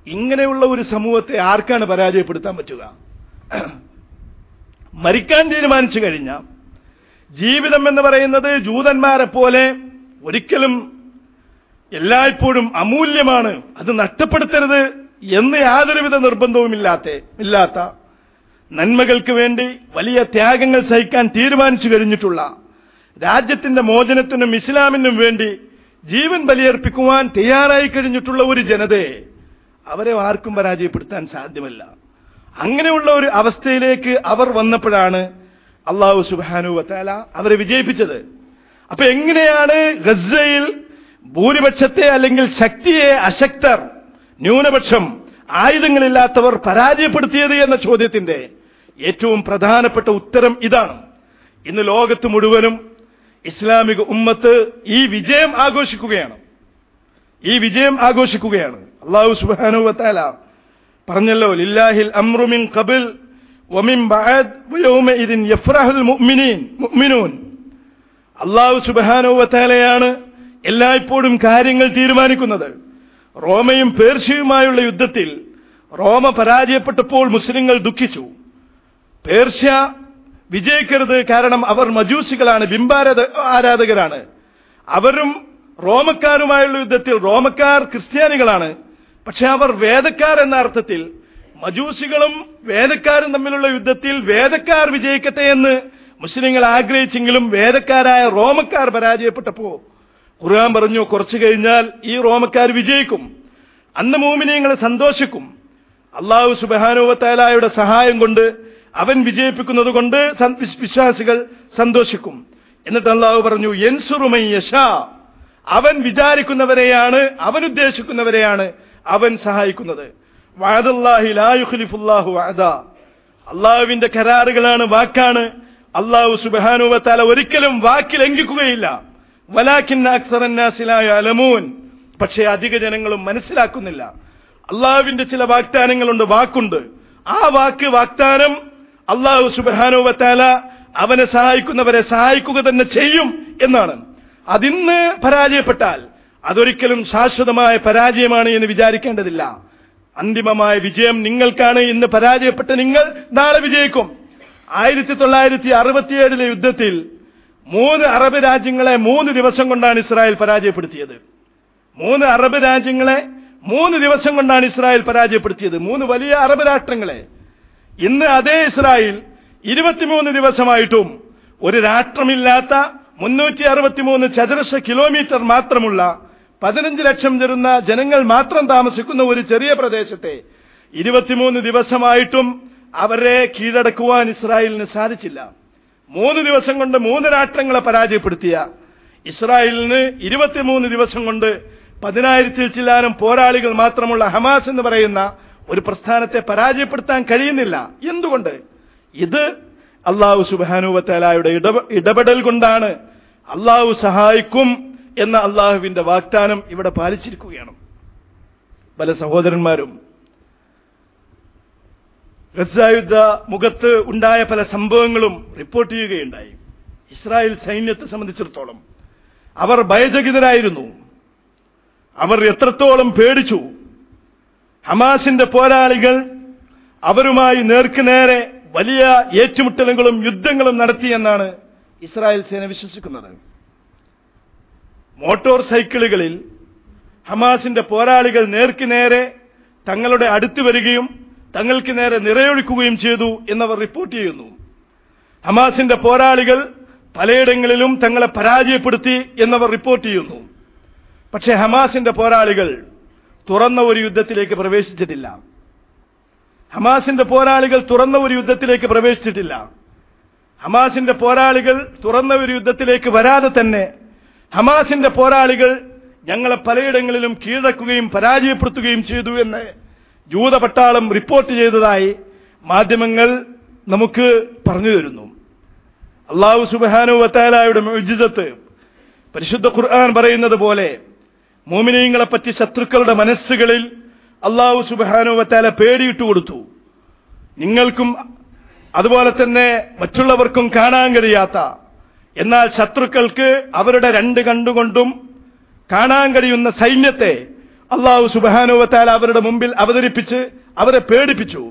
ഇങ്ങനെയുള്ള ഒരു സമൂഹത്തെ ആർക്കാണ് പരാജയപ്പെടുത്താൻ പറ്റുക? മരിക്കാൻ തീരുമാനിച്ചു കഴിഞ്ഞാൽ ജീവിതം എന്ന് പറയുന്നത് ജൂതന്മാരെ പോലെ ഒരിക്കലും എല്ലായ്പ്പോഴും അമൂല്യമാണ്, അത് നഷ്ടപ്പെടുത്തരുത് എന്ന് യാതൊരുവിധ നിർബന്ധവും ഇല്ലാത്ത, നന്മകൾക്ക് വേണ്ടി വലിയ ത്യാഗങ്ങൾ സഹിക്കാൻ തീരുമാനിച്ചു കഴിഞ്ഞിട്ടുള്ള, രാജ്യത്തിന്റെ മോചനത്തിനും ഇസ്ലാമിനും വേണ്ടി ജീവൻ ബലിയർപ്പിക്കുവാൻ തയ്യാറായി കഴിഞ്ഞിട്ടുള്ള ഒരു ജനതയെ അവരെ ആർക്കും പരാജയപ്പെടുത്താൻ സാധ്യമല്ല. അങ്ങനെയുള്ള ഒരു അവസ്ഥയിലേക്ക് അവർ വന്നപ്പോഴാണ് അല്ലാഹു സുബ്ഹാനഹു വ തആല അവരെ വിജയിപ്പിച്ചത്. അപ്പൊ എങ്ങനെയാണ് ഗസയിൽ ഭൂരിപക്ഷത്തെ അല്ലെങ്കിൽ ശക്തിയെ അശക്തർ, ന്യൂനപക്ഷം, ആയുധങ്ങളില്ലാത്തവർ പരാജയപ്പെടുത്തിയത് എന്ന ചോദ്യത്തിന്റെ ഏറ്റവും പ്രധാനപ്പെട്ട ഉത്തരം ഇതാണ്. ഇന്ന് ലോകത്ത് മുഴുവനും ഇസ്ലാമിക ഉമ്മത്ത് ഈ വിജയം ആഘോഷിക്കുകയാണ്. അല്ലാഹു സുബ്ഹാനഹു വ തആല പറഞ്ഞല്ലോ, ലില്ലാഹിൽ അംറു മിൻ ഖബൽ വമിൻ ബഅദ് വയൗമഇദിൻ യഫ്റഹുൽ മുഅ്മിനൂൻ. അല്ലാഹു സുബ്ഹാനഹു വ തആലയാണ് എല്ലായ്പ്പോഴും കാര്യങ്ങൾ തീരുമാനിക്കുന്നത്. റോമയും പേർഷ്യയുമായുള്ള യുദ്ധത്തിൽ റോമ പരാജയപ്പെട്ടപ്പോൾ മുസ്ലിങ്ങൾ ദുഃഖിച്ചു. പേർഷ്യ വിജയിക്കരുത്, കാരണം അവർ മജൂസികളാണ്, ആരാധകരാണ്. അവരും റോമക്കാരുമായുള്ള യുദ്ധത്തിൽ റോമക്കാർ ക്രിസ്ത്യാനികളാണ്, പക്ഷെ അവർ വേദക്കാർ എന്ന അർത്ഥത്തിൽ മജൂസികളും വേദക്കാരും തമ്മിലുള്ള യുദ്ധത്തിൽ വേദക്കാർ വിജയിക്കട്ടെ എന്ന് മുസ്ലിങ്ങൾ ആഗ്രഹിച്ചെങ്കിലും വേദക്കാരായ റോമക്കാർ പരാജയപ്പെട്ടപ്പോ ഖുർആൻ പറഞ്ഞു, കുറച്ചു കഴിഞ്ഞാൽ ഈ റോമക്കാർ വിജയിക്കും, അന്ന് മുഅ്മിനീങ്ങൾ സന്തോഷിക്കും. അല്ലാഹു സുബ്ഹാനഹു വ തആലയുടെ സഹായം കൊണ്ട് അവൻ വിജയിപ്പിക്കുന്നത് കൊണ്ട് വിശ്വാസികൾ സന്തോഷിക്കും. എന്നിട്ട് അല്ലാഹു പറഞ്ഞു, യൻസുറു മൻ യശാ, അവൻ വിചാരിക്കുന്നവരെയാണ്, അവൻ ഉദ്ദേശിക്കുന്നവരെയാണ് അവൻ സഹായിക്കുന്നത്. വഅദല്ലാഹി ലാ യുഖ്ലിഫുല്ലാഹു വഅദാ, അല്ലാഹുവിന്റെ കരാറുകളാണ്, വാക്കാണ്. അല്ലാഹു സുബ്ഹാനഹു വ തആല ഒരിക്കലും വാക്ക് ലംഘിക്കുകയില്ല. വലാകിന്ന അക്സറന്നാസി ലാ യഅലമൂൻ, പക്ഷേ അധിക ജനങ്ങളും മനസ്സിലാക്കുന്നില്ല. അല്ലാഹുവിന്റെ ചില വാഗ്ദാനങ്ങളുണ്ട്, വാക്കുണ്ട്. ആ വാഗ്ദാനം അല്ലാഹു സുബ്ഹാനഹു വ തആല അവനെ സഹായിക്കുന്നവരെ സഹായിക്കുക തന്നെ ചെയ്യും എന്നാണ്. അതിന്ന് പരാജയപ്പെട്ടാൽ അതൊരിക്കലും ശാശ്വതമായ പരാജയമാണ് എന്ന് വിചാരിക്കേണ്ടതില്ല. അന്തിമമായ വിജയം നിങ്ങൾക്കാണ്. ഇന്ന് പരാജയപ്പെട്ട നിങ്ങൾ നാളെ വിജയിക്കും. 1967 യുദ്ധത്തിൽ 3 അറബ് രാജ്യങ്ങളെ 3 ദിവസം കൊണ്ടാണ് ഇസ്രായേൽ പരാജയപ്പെടുത്തിയത്. 3 അറബ് രാജ്യങ്ങളെ 3 ദിവസം കൊണ്ടാണ് ഇസ്രായേൽ പരാജയപ്പെടുത്തിയത്, 3 വലിയ അറബ് രാഷ്ട്രങ്ങളെ. ഇന്ന് അതേ ഇസ്രായേൽ 23 ദിവസമായിട്ടും ഒരു രാഷ്ട്രമില്ലാത്ത 363 ചതുരശ്ര കിലോമീറ്റർ മാത്രമുള്ള 15 ലക്ഷം വരുന്ന ജനങ്ങൾ മാത്രം താമസിക്കുന്ന ഒരു ചെറിയ പ്രദേശത്തെ 23 ദിവസമായിട്ടും അവരെ കീഴടക്കുവാൻ ഇസ്രായേലിന് സാധിച്ചില്ല. 3 ദിവസം കൊണ്ട് 3 രാഷ്ട്രങ്ങളെ പരാജയപ്പെടുത്തിയ ഇസ്രായേലിന് 23 ദിവസം കൊണ്ട് 10,000-ൽ ചില്ലാനും പോരാളികൾ മാത്രമുള്ള ഹമാസ് എന്ന് പറയുന്ന ഒരു പ്രസ്ഥാനത്തെ പരാജയപ്പെടുത്താൻ കഴിയുന്നില്ല. എന്തുകൊണ്ട്? ഇത് അല്ലാഹു സുബ്ഹാനഹു വ തആലയുടെ ഇടപെടൽ കൊണ്ടാണ്. അല്ലാഹു സഹായിക്കും എന്ന അല്ലാഹുവിന്റെ വാഗ്ദാനം ഇവിടെ പാലിച്ചിരിക്കുകയാണ്. പല സഹോദരന്മാരും ഗസ യുദ്ധ മുഖത്ത് ഉണ്ടായ പല സംഭവങ്ങളും റിപ്പോർട്ട് ചെയ്യുകയുണ്ടായി. ഇസ്രായേൽ സൈന്യത്തെ സംബന്ധിച്ചിടത്തോളം അവർ ഭയചകിതരായിരുന്നു. അവർ എത്രത്തോളം പേടിച്ചു. ഹമാസിന്റെ പോരാളികൾ അവരുമായി നേർക്കുനേരെ വലിയ ഏറ്റുമുട്ടലുകളും യുദ്ധങ്ങളും നടത്തിയെന്നാണ് ഇസ്രായേൽ സേന വിശ്വസിക്കുന്നത്. മോട്ടോർ സൈക്കിളുകളിൽ ഹമാസിന്റെ പോരാളികൾ നേർക്കുനേരെ തങ്ങളുടെ അടുത്ത് വരികയും തങ്ങൾക്ക് നേരെ നിറയൊഴിക്കുകയും ചെയ്തു എന്നവർ റിപ്പോർട്ട് ചെയ്യുന്നു. ഹമാസിന്റെ പോരാളികൾ പലയിടങ്ങളിലും തങ്ങളെ പരാജയപ്പെടുത്തി എന്നവർ റിപ്പോർട്ട് ചെയ്യുന്നു. പക്ഷേ ഹമാസിന്റെ പോരാളികൾ തുറന്ന ഒരു യുദ്ധത്തിലേക്ക് പ്രവേശിച്ചിട്ടില്ല. ഹമാസിന്റെ പോരാളികൾ തുറന്ന ഒരു യുദ്ധത്തിലേക്ക് പ്രവേശിച്ചിട്ടില്ല. ഹമാസിന്റെ പോരാളികൾ തുറന്ന ഒരു യുദ്ധത്തിലേക്ക് വരാതെ തന്നെ ഹമാസിന്റെ പോരാളികൾ ഞങ്ങളെ പലയിടങ്ങളിലും കീഴടക്കുകയും പരാജയപ്പെടുത്തുകയും ചെയ്തു എന്ന് ജൂത പട്ടാളം റിപ്പോർട്ട് ചെയ്തതായി മാധ്യമങ്ങൾ നമുക്ക് പറഞ്ഞു തരുന്നു. അല്ലാഹു സുബ്ഹാനഹു വ തആലയുടെ മുഅ്ജിസത്ത് പരിശുദ്ധ ഖുർആൻ പറയുന്നത് പോലെ മുഅ്മിനീങ്ങളെ പറ്റി ശത്രുക്കളുടെ മനസ്സുകളിൽ അല്ലാഹു സുബ്ഹാനഹു വ തആല പേടിയിട്ട് കൊടുത്തു. നിങ്ങൾക്കും അതുപോലെ തന്നെ മറ്റുള്ളവർക്കും കാണാൻ കഴിയാത്ത, എന്നാൽ ശത്രുക്കൾക്ക് അവരുടെ 2 കണ്ണുകൊണ്ടും കാണാൻ കഴിയുന്ന സൈന്യത്തെ അല്ലാഹു സുബ്ഹാനഹു വ തആല അവരുടെ മുമ്പിൽ അവതരിപ്പിച്ച് അവരെ പേടിപ്പിച്ചു.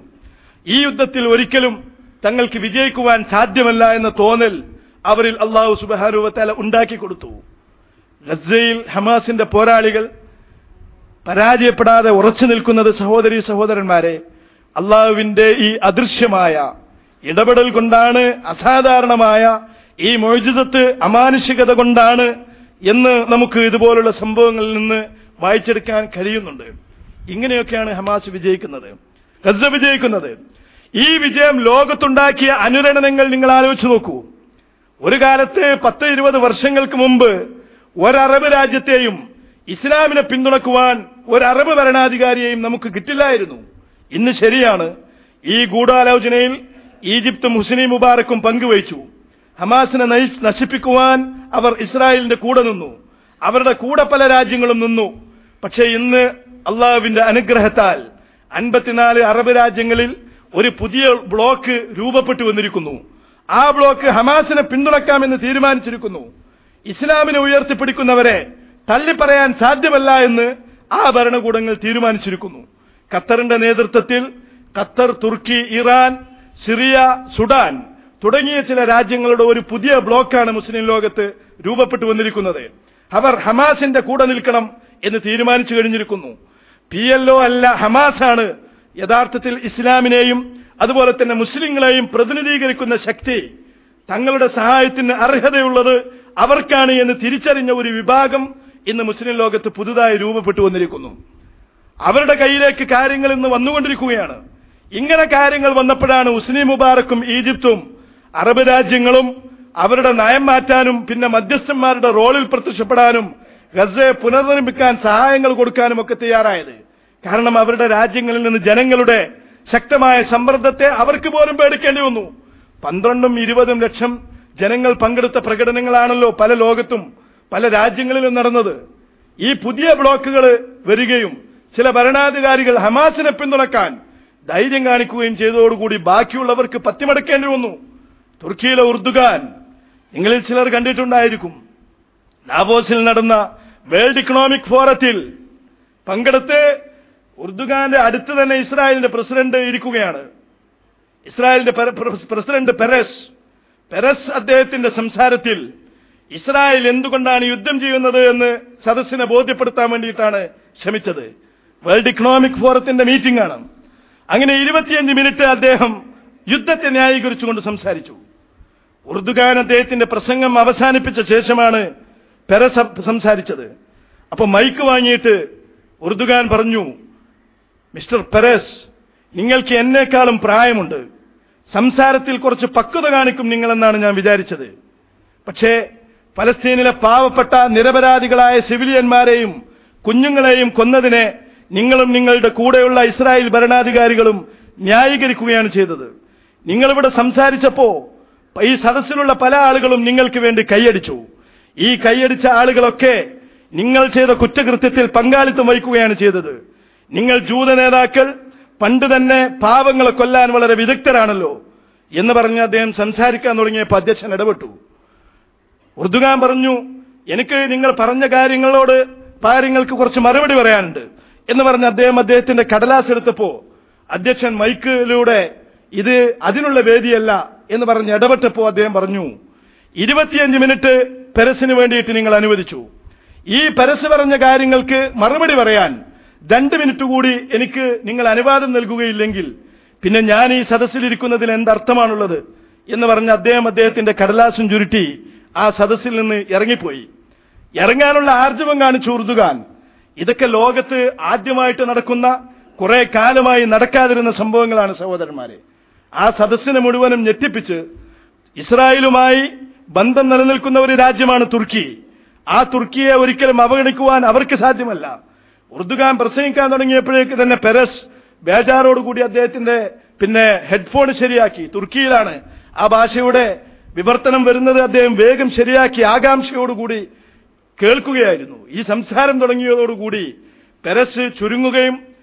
ഈ യുദ്ധത്തിൽ ഒരിക്കലും തങ്ങൾക്ക് വിജയിക്കുവാൻ സാധ്യമല്ല എന്ന തോന്നൽ അവരിൽ അല്ലാഹു സുബ്ഹാനഹു വ തആല ഉണ്ടാക്കി കൊടുത്തു. ഗസയിൽ ഹമാസിന്റെ പോരാളികൾ പരാജയപ്പെടാതെ ഉറച്ചു നിൽക്കുന്നത് സഹോദരീ സഹോദരന്മാരെ അല്ലാഹുവിന്റെ ഈ അദൃശ്യമായ ഇടപെടൽ കൊണ്ടാണ്, അസാധാരണമായ ഈ മുഅ്ജിസത്ത് അമാനുഷികത കൊണ്ടാണ് എന്ന് നമുക്ക് ഇതുപോലുള്ള സംഭവങ്ങളിൽ നിന്ന് വായിച്ചെടുക്കാൻ കഴിയുന്നുണ്ട്. ഇങ്ങനെയൊക്കെയാണ് ഹമാസ് വിജയിക്കുന്നത്, ഗസ വിജയിക്കുന്നത്. ഈ വിജയം ലോകത്തുണ്ടാക്കിയ അനുരണനങ്ങൾ നിങ്ങൾ ആലോചിച്ചു നോക്കൂ. ഒരു കാലത്ത് 10-20 വർഷങ്ങൾക്ക് മുമ്പ് ഒരറബ് രാജ്യത്തെയും ഇസ്ലാമിനെ പിന്തുണക്കുവാൻ ഒരു അറബ് ഭരണാധികാരിയെയും നമുക്ക് കിട്ടില്ലായിരുന്നു. ഇന്ന് ശരിയാണ്, ഈ ഗൂഢാലോചനയിൽ ഈജിപ്തും ഹുസ്നി മുബാറക്കും പങ്കുവഹിച്ചു. ഹമാസിനെ നശിപ്പിക്കുവാൻ അവർ ഇസ്രായേലിന്റെ കൂടെ നിന്നു. അവരുടെ കൂടെ പല രാജ്യങ്ങളും നിന്നു. പക്ഷേ ഇന്ന് അള്ളാഹുവിന്റെ അനുഗ്രഹത്താൽ 54 അറബ് രാജ്യങ്ങളിൽ ഒരു പുതിയ ബ്ലോക്ക് രൂപപ്പെട്ടു വന്നിരിക്കുന്നു. ആ ബ്ലോക്ക് ഹമാസിനെ പിന്തുണക്കാമെന്ന് തീരുമാനിച്ചിരിക്കുന്നു. ഇസ്ലാമിനെ ഉയർത്തിപ്പിടിക്കുന്നവരെ തള്ളിപ്പറയാൻ സാധ്യമല്ല എന്ന് ആ ഭരണകൂടങ്ങൾ തീരുമാനിച്ചിരിക്കുന്നു. ഖത്തറിന്റെ നേതൃത്വത്തിൽ ഖത്തർ, തുർക്കി, ഇറാൻ, സിറിയ, സുഡാൻ തുടങ്ങിയ ചില രാജ്യങ്ങളുടെ ഒരു പുതിയ ബ്ലോക്കാണ് മുസ്ലിം ലോകത്ത് രൂപപ്പെട്ടു വന്നിരിക്കുന്നത്. അവർ ഹമാസിന്റെ കൂടെ നിൽക്കണം എന്ന് തീരുമാനിച്ചു കഴിഞ്ഞിരിക്കുന്നു. PLO അല്ല, ഹമാസാണ് യഥാർത്ഥത്തിൽ ഇസ്ലാമിനെയും അതുപോലെ തന്നെ മുസ്ലിങ്ങളെയും പ്രതിനിധീകരിക്കുന്ന ശക്തി. തങ്ങളുടെ സഹായത്തിന് അർഹതയുള്ളത് അവർക്കാണ് എന്ന് തിരിച്ചറിഞ്ഞ ഒരു വിഭാഗം ഇന്ന് മുസ്ലിം ലോകത്ത് പുതുതായി രൂപപ്പെട്ടു വന്നിരിക്കുന്നു. അവരുടെ കയ്യിലേക്ക് കാര്യങ്ങൾ ഇന്ന് വന്നുകൊണ്ടിരിക്കുകയാണ്. ഇങ്ങനെ കാര്യങ്ങൾ വന്നപ്പോഴാണ് ഹുസ്നി മുബാറക്കും ഈജിപ്തും അറബ് രാജ്യങ്ങളും അവരുടെ നയം മാറ്റാനും പിന്നെ മധ്യസ്ഥന്മാരുടെ റോളിൽ പ്രത്യക്ഷപ്പെടാനും ഗസയെ പുനർനിർമ്മിക്കാൻ സഹായങ്ങൾ കൊടുക്കാനും ഒക്കെ തയ്യാറായത്. കാരണം അവരുടെ രാജ്യങ്ങളിൽ നിന്ന് ജനങ്ങളുടെ ശക്തമായ സമ്മർദ്ദത്തെ അവർക്ക് പോലും പേടിക്കേണ്ടി വന്നു. 12-20 ലക്ഷം ജനങ്ങൾ പങ്കെടുത്ത പ്രകടനങ്ങളാണല്ലോ പല ലോകത്തും പല രാജ്യങ്ങളിലും നടന്നത്. ഈ പുതിയ ബ്ലോക്കുകൾ വരികയും ചില ഭരണാധികാരികൾ ഹമാസിനെ പിന്തുണക്കാൻ ധൈര്യം കാണിക്കുകയും ചെയ്തതോടുകൂടി ബാക്കിയുള്ളവർക്ക് പത്തിമടക്കേണ്ടി വന്നു. തുർക്കിയിലെ ഉർദുഗാൻ നിങ്ങളിൽ ചിലർ കണ്ടിട്ടുണ്ടായിരിക്കും. ദാവോസിൽ നടന്ന വേൾഡ് ഇക്കണോമിക് ഫോറത്തിൽ പങ്കെടുത്ത് ഉർദുഗാന്റെ അടുത്ത് തന്നെ ഇസ്രായേലിന്റെ പ്രസിഡന്റ് ഇരിക്കുകയാണ്. ഇസ്രായേലിന്റെ പ്രസിഡന്റ് പെരസ് അദ്ദേഹത്തിന്റെ സംസാരത്തിൽ ഇസ്രായേൽ എന്തുകൊണ്ടാണ് യുദ്ധം ചെയ്യുന്നത് എന്ന് സദസ്സിനെ ബോധ്യപ്പെടുത്താൻ വേണ്ടിയിട്ടാണ് ശ്രമിച്ചത്. വേൾഡ് ഇക്കണോമിക് ഫോറത്തിന്റെ മീറ്റിംഗ് ആണ്. അങ്ങനെ 25 മിനിറ്റ് അദ്ദേഹം യുദ്ധത്തെ ന്യായീകരിച്ചുകൊണ്ട് സംസാരിച്ചു. ഉർദുഗാൻ അദ്ദേഹത്തിന്റെ പ്രസംഗം അവസാനിപ്പിച്ച ശേഷമാണ് പെരസ് സംസാരിച്ചത്. അപ്പൊ മൈക്ക് വാങ്ങിയിട്ട് ഉർദുഗാൻ പറഞ്ഞു, മിസ്റ്റർ പെരസ്, നിങ്ങൾക്ക് എന്നേക്കാളും പ്രായമുണ്ട്, സംസാരത്തിൽ കുറച്ച് പക്വത കാണിക്കും നിങ്ങളെന്നാണ് ഞാൻ വിചാരിച്ചത്. പക്ഷേ ഫലസ്തീനിലെ പാവപ്പെട്ട നിരപരാധികളായ സിവിലിയന്മാരെയും കുഞ്ഞുങ്ങളെയും കൊന്നതിനെ നിങ്ങളും നിങ്ങളുടെ കൂടെയുള്ള ഇസ്രായേൽ ഭരണാധികാരികളും ന്യായീകരിക്കുകയാണ് ചെയ്തത്. നിങ്ങളിവിടെ സംസാരിച്ചപ്പോ ഈ സദസ്സിലുള്ള പല ആളുകളും നിങ്ങൾക്ക് വേണ്ടി കൈയടിച്ചു. ഈ കൈയടിച്ച ആളുകളൊക്കെ നിങ്ങൾ ചെയ്ത കുറ്റകൃത്യത്തിൽ പങ്കാളിത്തം വഹിക്കുകയാണ് ചെയ്തത്. നിങ്ങൾ ജൂത നേതാക്കൾ പണ്ട് തന്നെ പാവങ്ങളെ കൊല്ലാൻ വളരെ വിദഗ്ധരാണല്ലോ എന്ന് പറഞ്ഞ് അദ്ദേഹം സംസാരിക്കാൻ തുടങ്ങിയപ്പോൾ അധ്യക്ഷൻ ഇടപെട്ടു. ഉർദുഗാൻ പറഞ്ഞു, എനിക്ക് നിങ്ങൾ പറഞ്ഞ കാര്യങ്ങൾക്ക് കുറച്ച് മറുപടി പറയാനുണ്ട് എന്ന് പറഞ്ഞ് അദ്ദേഹത്തിന്റെ കടലാസ് എടുത്തപ്പോ അധ്യക്ഷൻ മൈക്കിലൂടെ ഇത് അതിനുള്ള വേദിയല്ല എന്ന് പറഞ്ഞ് ഇടപെട്ടപ്പോ അദ്ദേഹം പറഞ്ഞു, 25 മിനിറ്റ് പെരസിന് വേണ്ടിയിട്ട് നിങ്ങൾ അനുവദിച്ചു. ഈ പെരസ് പറഞ്ഞ കാര്യങ്ങൾക്ക് മറുപടി പറയാൻ 2 മിനിറ്റ് കൂടി എനിക്ക് നിങ്ങൾ അനുവാദം നൽകുകയില്ലെങ്കിൽ പിന്നെ ഞാൻ ഈ സദസ്സിലിരിക്കുന്നതിൽ എന്തർത്ഥമാണുള്ളത് എന്ന് പറഞ്ഞ് അദ്ദേഹത്തിന്റെ കടലാസും ചുരുട്ടി ആ സദസ്സിൽ നിന്ന് ഇറങ്ങിപ്പോയി. ഇറങ്ങാനുള്ള ആർജവം കാണിച്ചു ഉർദുഗാൻ. ഇതൊക്കെ ലോകത്ത് ആദ്യമായിട്ട് നടക്കുന്ന, കുറെ കാലമായി നടക്കാതിരുന്ന സംഭവങ്ങളാണ് സഹോദരന്മാരെ. ആ സദസ്സിനെ മുഴുവനും ഞെട്ടിപ്പിച്ച് ഇസ്രായേലുമായി ബന്ധം നിലനിൽക്കുന്ന ഒരു രാജ്യമാണ് തുർക്കി. ആ തുർക്കിയെ ഒരിക്കലും അവഗണിക്കുവാൻ അവർക്ക് സാധ്യമല്ല. ഉർദുഗാൻ പ്രസംഗിക്കാൻ തുടങ്ങിയപ്പോഴേക്ക് തന്നെ പെരസ് ബേജാറോടുകൂടി അദ്ദേഹത്തിന്റെ ഹെഡ്ഫോൺ ശരിയാക്കി. തുർക്കിയിലാണ് ആ ഭാഷയുടെ വിവർത്തനം വരുന്നത്. അദ്ദേഹം വേഗം ശരിയാക്കി ആകാംക്ഷയോടുകൂടി കേൾക്കുകയായിരുന്നു. ഈ സംസാരം തുടങ്ങിയതോടുകൂടി പെരസ് ചുരുങ്ങുകയും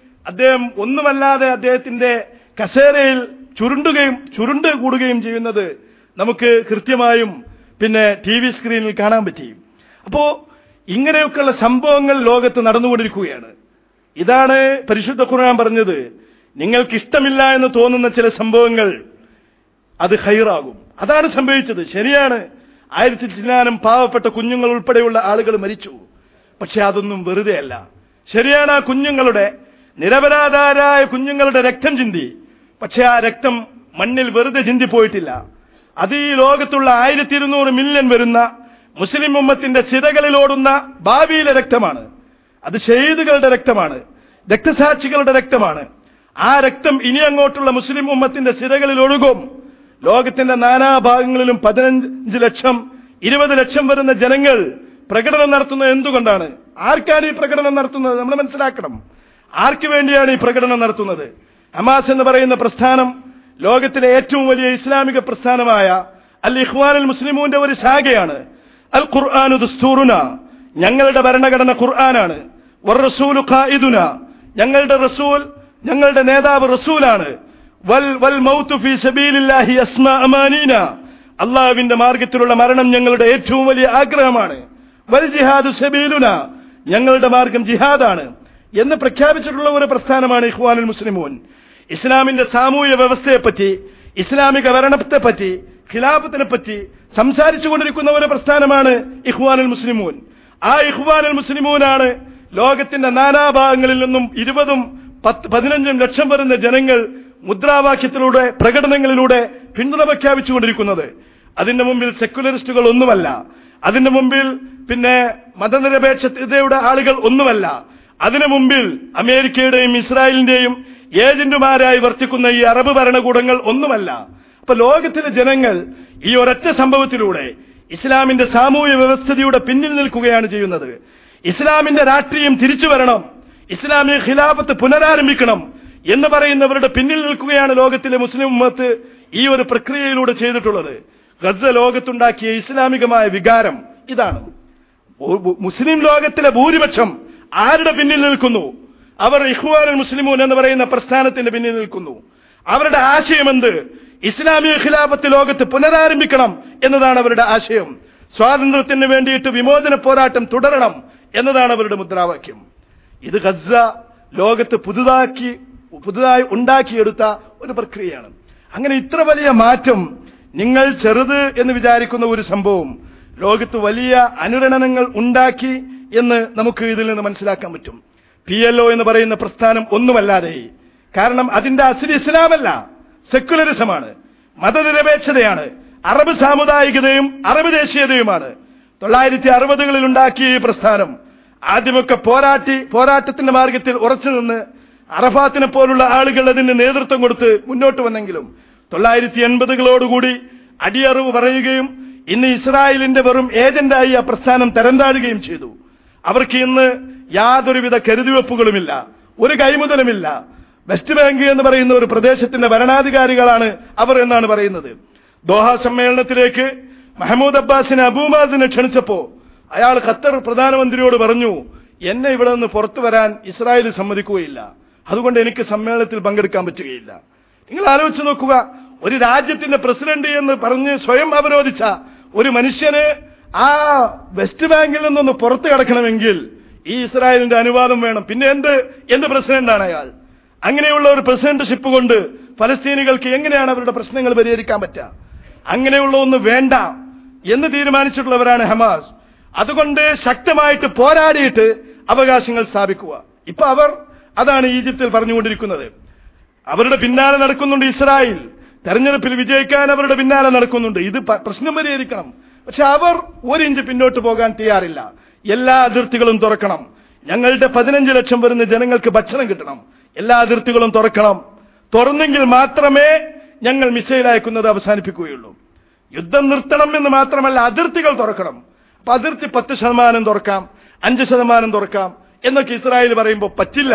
അദ്ദേഹം ഒന്നുമല്ലാതെ അദ്ദേഹത്തിന്റെ കസേരയിൽ ചുരുണ്ട് കൂടുകയും ചെയ്യുന്നത് നമുക്ക് കൃത്യമായും TV സ്ക്രീനിൽ കാണാൻ പറ്റി. അപ്പോ ഇങ്ങനെയൊക്കെയുള്ള സംഭവങ്ങൾ ലോകത്ത് നടന്നുകൊണ്ടിരിക്കുകയാണ്. ഇതാണ് പരിശുദ്ധ ഖുർആൻ പറഞ്ഞത്, നിങ്ങൾക്ക് ഇഷ്ടമില്ല എന്ന് തോന്നുന്ന ചില സംഭവങ്ങൾ അത് ഖൈറാകും. അതാണ് സംഭവിച്ചത്. ശരിയാണ്, 1000 ചില്ലാനം പാവപ്പെട്ട കുഞ്ഞുങ്ങൾ ഉൾപ്പെടെയുള്ള ആളുകൾ മരിച്ചു. പക്ഷെ അതൊന്നും വെറുതെ അല്ല. ശരിയാണ്, ആ കുഞ്ഞുങ്ങളുടെ നിരപരാധരായ കുഞ്ഞുങ്ങളുടെ രക്തം ചിന്തി. പക്ഷെ ആ രക്തം മണ്ണിൽ വെറുതെ ചിന്തിപ്പോയിട്ടില്ല. അത് ഈ ലോകത്തുള്ള 1200 മില്യൺ വരുന്ന മുസ്ലിം ഉമ്മത്തിന്റെ ചിതകളിലോടുന്ന ഭാവിയിലെ രക്തമാണ്. അത് ഷഹീദുകളുടെ രക്തമാണ്, രക്തസാക്ഷികളുടെ രക്തമാണ്. ആ രക്തം ഇനി അങ്ങോട്ടുള്ള മുസ്ലിം ഉമ്മത്തിന്റെ ചിതകളിൽ ഒഴുകും. ലോകത്തിന്റെ നാനാഭാഗങ്ങളിലും 15 ലക്ഷം 20 ലക്ഷം വരുന്ന ജനങ്ങൾ പ്രകടനം നടത്തുന്നത് എന്തുകൊണ്ടാണ്? ആർക്കാണ് ഈ പ്രകടനം നടത്തുന്നത്? നമ്മൾ മനസ്സിലാക്കണം. ആർക്ക് വേണ്ടിയാണ് ഈ പ്രകടനം നടത്തുന്നത്? ഹമാസ് എന്ന് പറയുന്ന പ്രസ്ഥാനം ലോകത്തിലെ ഏറ്റവും വലിയ ഇസ്ലാമിക പ്രസ്ഥാനമായ അൽ ഇഖ്വാനുൽ മുസ്ലിമൂന്റെ ഒരു ശാഖയാണ്. അൽ ഖുർആനു ദസ്തൂറുന, ഞങ്ങളുടെ ഭരണഘടന ഖുർആനാണ്. വർ റസൂലു ഖായിദുന, ഞങ്ങളുടെ റസൂൽ, ഞങ്ങളുടെ നേതാവ് റസൂലാണ്. വൽ മൗതു ഫീ സബീലില്ലാഹി അസ്മാ അമാനീന, അള്ളാഹുവിന്റെ മാർഗത്തിലുള്ള മരണം ഞങ്ങളുടെ ഏറ്റവും വലിയ ആഗ്രഹമാണ്. വൽ ജിഹാദു സബീലുന, ഞങ്ങളുടെ മാർഗം ജിഹാദാണ് എന്ന് പ്രഖ്യാപിച്ചിട്ടുള്ള ഒരു പ്രസ്ഥാനമാണ് ഇഖ്വാനുൽ മുസ്ലിമൂൻ. ഇസ്ലാമിന്റെ സാമൂഹ്യ വ്യവസ്ഥയെപ്പറ്റി, ഇസ്ലാമിക ഭരണത്തെപ്പറ്റി, ഖിലാഫത്തിനെ പറ്റി സംസാരിച്ചുകൊണ്ടിരിക്കുന്ന ഒരു പ്രസ്ഥാനമാണ് ഇഖ്വാനുൽ മുസ്ലിമൂൻ. ആ ഇഖ്വാനുൽ മുസ്ലിമൂനാണ് ലോകത്തിന്റെ നാനാഭാഗങ്ങളിൽ നിന്നും 20-15 ലക്ഷം വരുന്ന ജനങ്ങൾ മുദ്രാവാക്യത്തിലൂടെ, പ്രകടനങ്ങളിലൂടെ പിന്തുണ പ്രഖ്യാപിച്ചുകൊണ്ടിരിക്കുന്നത്. അതിന്റെ മുമ്പിൽ സെക്യുലറിസ്റ്റുകൾ ഒന്നുമല്ല, അതിന്റെ മുമ്പിൽ പിന്നെ മതനിരപേക്ഷതയുടെ ആളുകൾ ഒന്നുമല്ല, അതിനു മുമ്പിൽ അമേരിക്കയുടെയും ഇസ്രായേലിന്റെയും ഏജന്റുമാരായി വർത്തിക്കുന്ന ഈ അറബ് ഭരണകൂടങ്ങൾ ഒന്നുമല്ല. അപ്പൊ ലോകത്തിലെ ജനങ്ങൾ ഈ ഒരൊറ്റ സംഭവത്തിലൂടെ ഇസ്ലാമിന്റെ സാമൂഹ്യ വ്യവസ്ഥയുടെ പിന്നിൽ നിൽക്കുകയാണ് ചെയ്യുന്നത്. ഇസ്ലാമിന്റെ രാഷ്ട്രീയം തിരിച്ചു വരണം, ഇസ്ലാമിക ഖിലാഫത്ത് പുനരാരംഭിക്കണം എന്ന് പറയുന്നവരുടെ പിന്നിൽ നിൽക്കുകയാണ് ലോകത്തിലെ മുസ്ലിം ഉമ്മത്ത് ഈ ഒരു പ്രക്രിയയിലൂടെ ചെയ്തിട്ടുള്ളത്. ഗസ ലോകത്തുണ്ടാക്കിയ ഇസ്ലാമികമായ വികാരം ഇതാണ്. മുസ്ലിം ലോകത്തിലെ ഭൂരിപക്ഷം ആരുടെ പിന്നിൽ നിൽക്കുന്നു? അവർ ഇഖ്വാനുൽ മുസ്ലിമൂൻ എന്ന് പറയുന്ന പ്രസ്ഥാനത്തിന്റെ പിന്നിൽ നിൽക്കുന്നു. അവരുടെ ആശയം എന്ത്? ഇസ്ലാമിക ഖിലാഫത്ത് ലോകത്ത് പുനരാരംഭിക്കണം എന്നതാണ് അവരുടെ ആശയം. സ്വാതന്ത്ര്യത്തിന് വേണ്ടിയിട്ട് വിമോചന പോരാട്ടം തുടരണം എന്നതാണ് അവരുടെ മുദ്രാവാക്യം. ഇത് ഗസ ലോകത്ത് പുതുതായി ഉണ്ടാക്കിയെടുത്ത ഒരു പ്രക്രിയയാണ്. അങ്ങനെ ഇത്ര വലിയ മാറ്റം, നിങ്ങൾ ചെറുത് എന്ന് വിചാരിക്കുന്ന ഒരു സംഭവം ലോകത്ത് വലിയ അനുരണനങ്ങൾ ഉണ്ടാക്കി എന്ന് നമുക്ക് ഇതിൽ നിന്ന് മനസ്സിലാക്കാൻ പറ്റും. PLO എന്ന് പറയുന്ന പ്രസ്ഥാനം ഒന്നുമല്ലാതെ, കാരണം അതിന്റെ അസ്ലി ഇസ്ലാമല്ല, സെക്യുലറിസമാണ്, മതനിരപേക്ഷതയാണ്, അറബ് സാമുദായികതയും അറബ് ദേശീയതയുമാണ്. 1960കളിൽ ഉണ്ടാക്കിയ ഈ പ്രസ്ഥാനം ആദ്യമൊക്കെ പോരാട്ടത്തിന്റെ മാർഗത്തിൽ ഉറച്ചു നിന്ന് അറഫാത്തിനെ പോലുള്ള ആളുകൾ അതിന് നേതൃത്വം കൊടുത്ത് മുന്നോട്ട് വന്നെങ്കിലും 1980കളോടുകൂടി അടിയറവ് പറയുകയും ഇന്ന് ഇസ്രായേലിന്റെ വെറും ഏജന്റായി ആ പ്രസ്ഥാനം തരംതാഴുകയും ചെയ്തു. അവർക്ക് ഇന്ന് യാതൊരുവിധ കരുതിവെപ്പുകളുമില്ല, ഒരു കൈമുതലുമില്ല. വെസ്റ്റ് ബാങ്ക് എന്ന് പറയുന്ന ഒരു പ്രദേശത്തിന്റെ ഭരണാധികാരികളാണ് അവർ എന്നാണ് പറയുന്നത്. ദോഹ സമ്മേളനത്തിലേക്ക് മഹ്മൂദ് അബ്ബാസിനെ അബൂമാസിനെ ക്ഷണിച്ചപ്പോ അയാൾ ഖത്തർ പ്രധാനമന്ത്രിയോട് പറഞ്ഞു, എന്നെ ഇവിടെ നിന്ന് പുറത്തു വരാൻ ഇസ്രായേൽ സമ്മതിക്കുകയില്ല, അതുകൊണ്ട് എനിക്ക് സമ്മേളനത്തിൽ പങ്കെടുക്കാൻ പറ്റുകയില്ല. നിങ്ങൾ ആലോചിച്ച് നോക്കുക, ഒരു രാജ്യത്തിന്റെ പ്രസിഡന്റ് എന്ന് പറഞ്ഞ് സ്വയം അവരോധിച്ച ഒരു മനുഷ്യന് ആ വെസ്റ്റ് ബാങ്കിൽ നിന്നൊന്ന് പുറത്തു കിടക്കണമെങ്കിൽ ഈ ഇസ്രായേലിന്റെ അനുവാദം വേണം. പിന്നെ എന്ത് പ്രസിഡന്റാണ് അയാൾ? അങ്ങനെയുള്ള ഒരു പ്രസിഡന്റ്ഷിപ്പ് കൊണ്ട് ഫലസ്തീനികൾക്ക് എങ്ങനെയാണ് അവരുടെ പ്രശ്നങ്ങൾ പരിഹരിക്കാൻ പറ്റുക? അങ്ങനെയുള്ള ഒന്ന് വേണ്ട എന്ന് തീരുമാനിച്ചിട്ടുള്ളവരാണ് ഹമാസ്. അതുകൊണ്ട് ശക്തമായിട്ട് പോരാടിയിട്ട് അവകാശങ്ങൾ സ്ഥാപിക്കുക. ഇപ്പൊ അവർ അതാണ് ഈജിപ്തിൽ പറഞ്ഞുകൊണ്ടിരിക്കുന്നത്. അവരുടെ പിന്നാലെ നടക്കുന്നുണ്ട് ഇസ്രായേൽ. തെരഞ്ഞെടുപ്പിൽ വിജയിക്കാൻ അവരുടെ പിന്നാലെ നടക്കുന്നുണ്ട്. ഇത് പ്രശ്നം പരിഹരിക്കണം. പക്ഷെ അവർ 1 ഇഞ്ച് പിന്നോട്ട് പോകാൻ തയ്യാറില്ല. എല്ലാ അതിർത്തികളും തുറക്കണം, ഞങ്ങളുടെ 15 ലക്ഷം വരുന്ന ജനങ്ങൾക്ക് ഭക്ഷണം കിട്ടണം, എല്ലാ അതിർത്തികളും തുറക്കണം, തുറന്നെങ്കിൽ മാത്രമേ ഞങ്ങൾ മിസൈൽ അയക്കുന്നത് അവസാനിപ്പിക്കുകയുള്ളൂ. യുദ്ധം നിർത്തണം എന്ന് മാത്രമല്ല, അതിർത്തികൾ തുറക്കണം. അപ്പൊ അതിർത്തി 10% തുറക്കാം, 5% തുറക്കാം എന്നൊക്കെ ഇസ്രായേൽ പറയുമ്പോൾ പറ്റില്ല.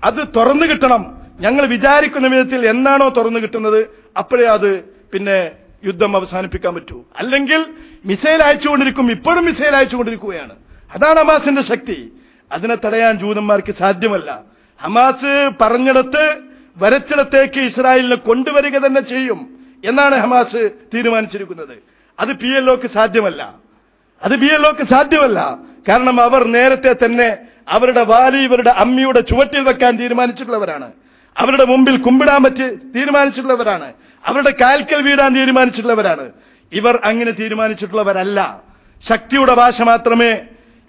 അത് തുറന്നു കിട്ടണം. ഞങ്ങൾ വിചാരിക്കുന്ന വിധത്തിൽ എന്നാണോ തുറന്നു കിട്ടുന്നത് അപ്പോഴേ അത് പിന്നെ യുദ്ധം അവസാനിപ്പിക്കാൻ പറ്റൂ. അല്ലെങ്കിൽ മിസൈൽ അയച്ചുകൊണ്ടിരിക്കും, ഇപ്പോഴും മിസൈൽ അയച്ചുകൊണ്ടിരിക്കുകയാണ്. അതാണ് ഹമാസിന്റെ ശക്തി. അതിനെ തടയാൻ ജൂതന്മാർക്ക് സാധ്യമല്ല. ഹമാസ് പറഞ്ഞിടത്ത് വരച്ചിടത്തേക്ക് ഇസ്രായേലിനെ കൊണ്ടുവരിക തന്നെ ചെയ്യും എന്നാണ് ഹമാസ് തീരുമാനിച്ചിരിക്കുന്നത്. അത് PLOക്ക് സാധ്യമല്ല. കാരണം അവർ നേരത്തെ തന്നെ അവരുടെ വാലി ഇവരുടെ അമ്മിയുടെ ചുവട്ടിൽ വെക്കാൻ തീരുമാനിച്ചിട്ടുള്ളവരാണ്. അവരുടെ മുമ്പിൽ കുമ്പിടാൻ തീരുമാനിച്ചിട്ടുള്ളവരാണ്. അവരുടെ കാൽക്കൽ വീടാൻ തീരുമാനിച്ചിട്ടുള്ളവരാണ്. ഇവർ അങ്ങനെ തീരുമാനിച്ചിട്ടുള്ളവരല്ല. ശക്തിയുടെ ഭാഷ മാത്രമേ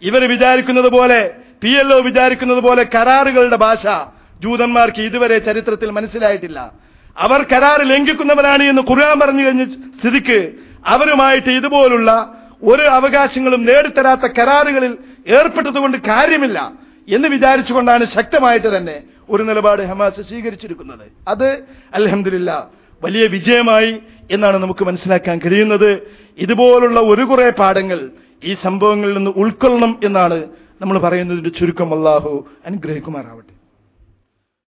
ഇവർ വിചാരിക്കുന്നത് പോലെ, PLO വിചാരിക്കുന്നത് പോലെ കരാറുകളുടെ ഭാഷ ജൂതന്മാർക്ക് ഇതുവരെ ചരിത്രത്തിൽ മനസ്സിലായിട്ടില്ല. അവർ കരാർ ലംഘിക്കുന്നവരാണ് എന്ന് ഖുർആൻ പറഞ്ഞു കഴിഞ്ഞ സ്ഥിതിക്ക് അവരുമായിട്ട് ഇതുപോലുള്ള ഒരു അവകാശങ്ങളും നേടിത്തരാത്ത കരാറുകളിൽ ഏർപ്പെട്ടതുകൊണ്ട് കാര്യമില്ല എന്ന് വിചാരിച്ചുകൊണ്ടാണ് ശക്തമായിട്ട് തന്നെ ഒരു നിലപാട് ഹമാസ് സ്വീകരിച്ചിരിക്കുന്നത്. അത് അൽഹംദുലില്ലാഹ് വലിയ വിജയമായി എന്നാണ് നമുക്ക് മനസ്സിലാക്കാൻ കഴിയുന്നത്. ഇതുപോലുള്ള ഒരു കുറെ പാഠങ്ങൾ ഈ സംഭവങ്ങളിൽ നിന്ന് ഉൾക്കൊള്ളണം എന്നാണ് നമ്മൾ പറയുന്നതിന്റെ ചുരുക്കം. അല്ലാഹു അനുഗ്രഹിക്കുമാറാവട്ടെ.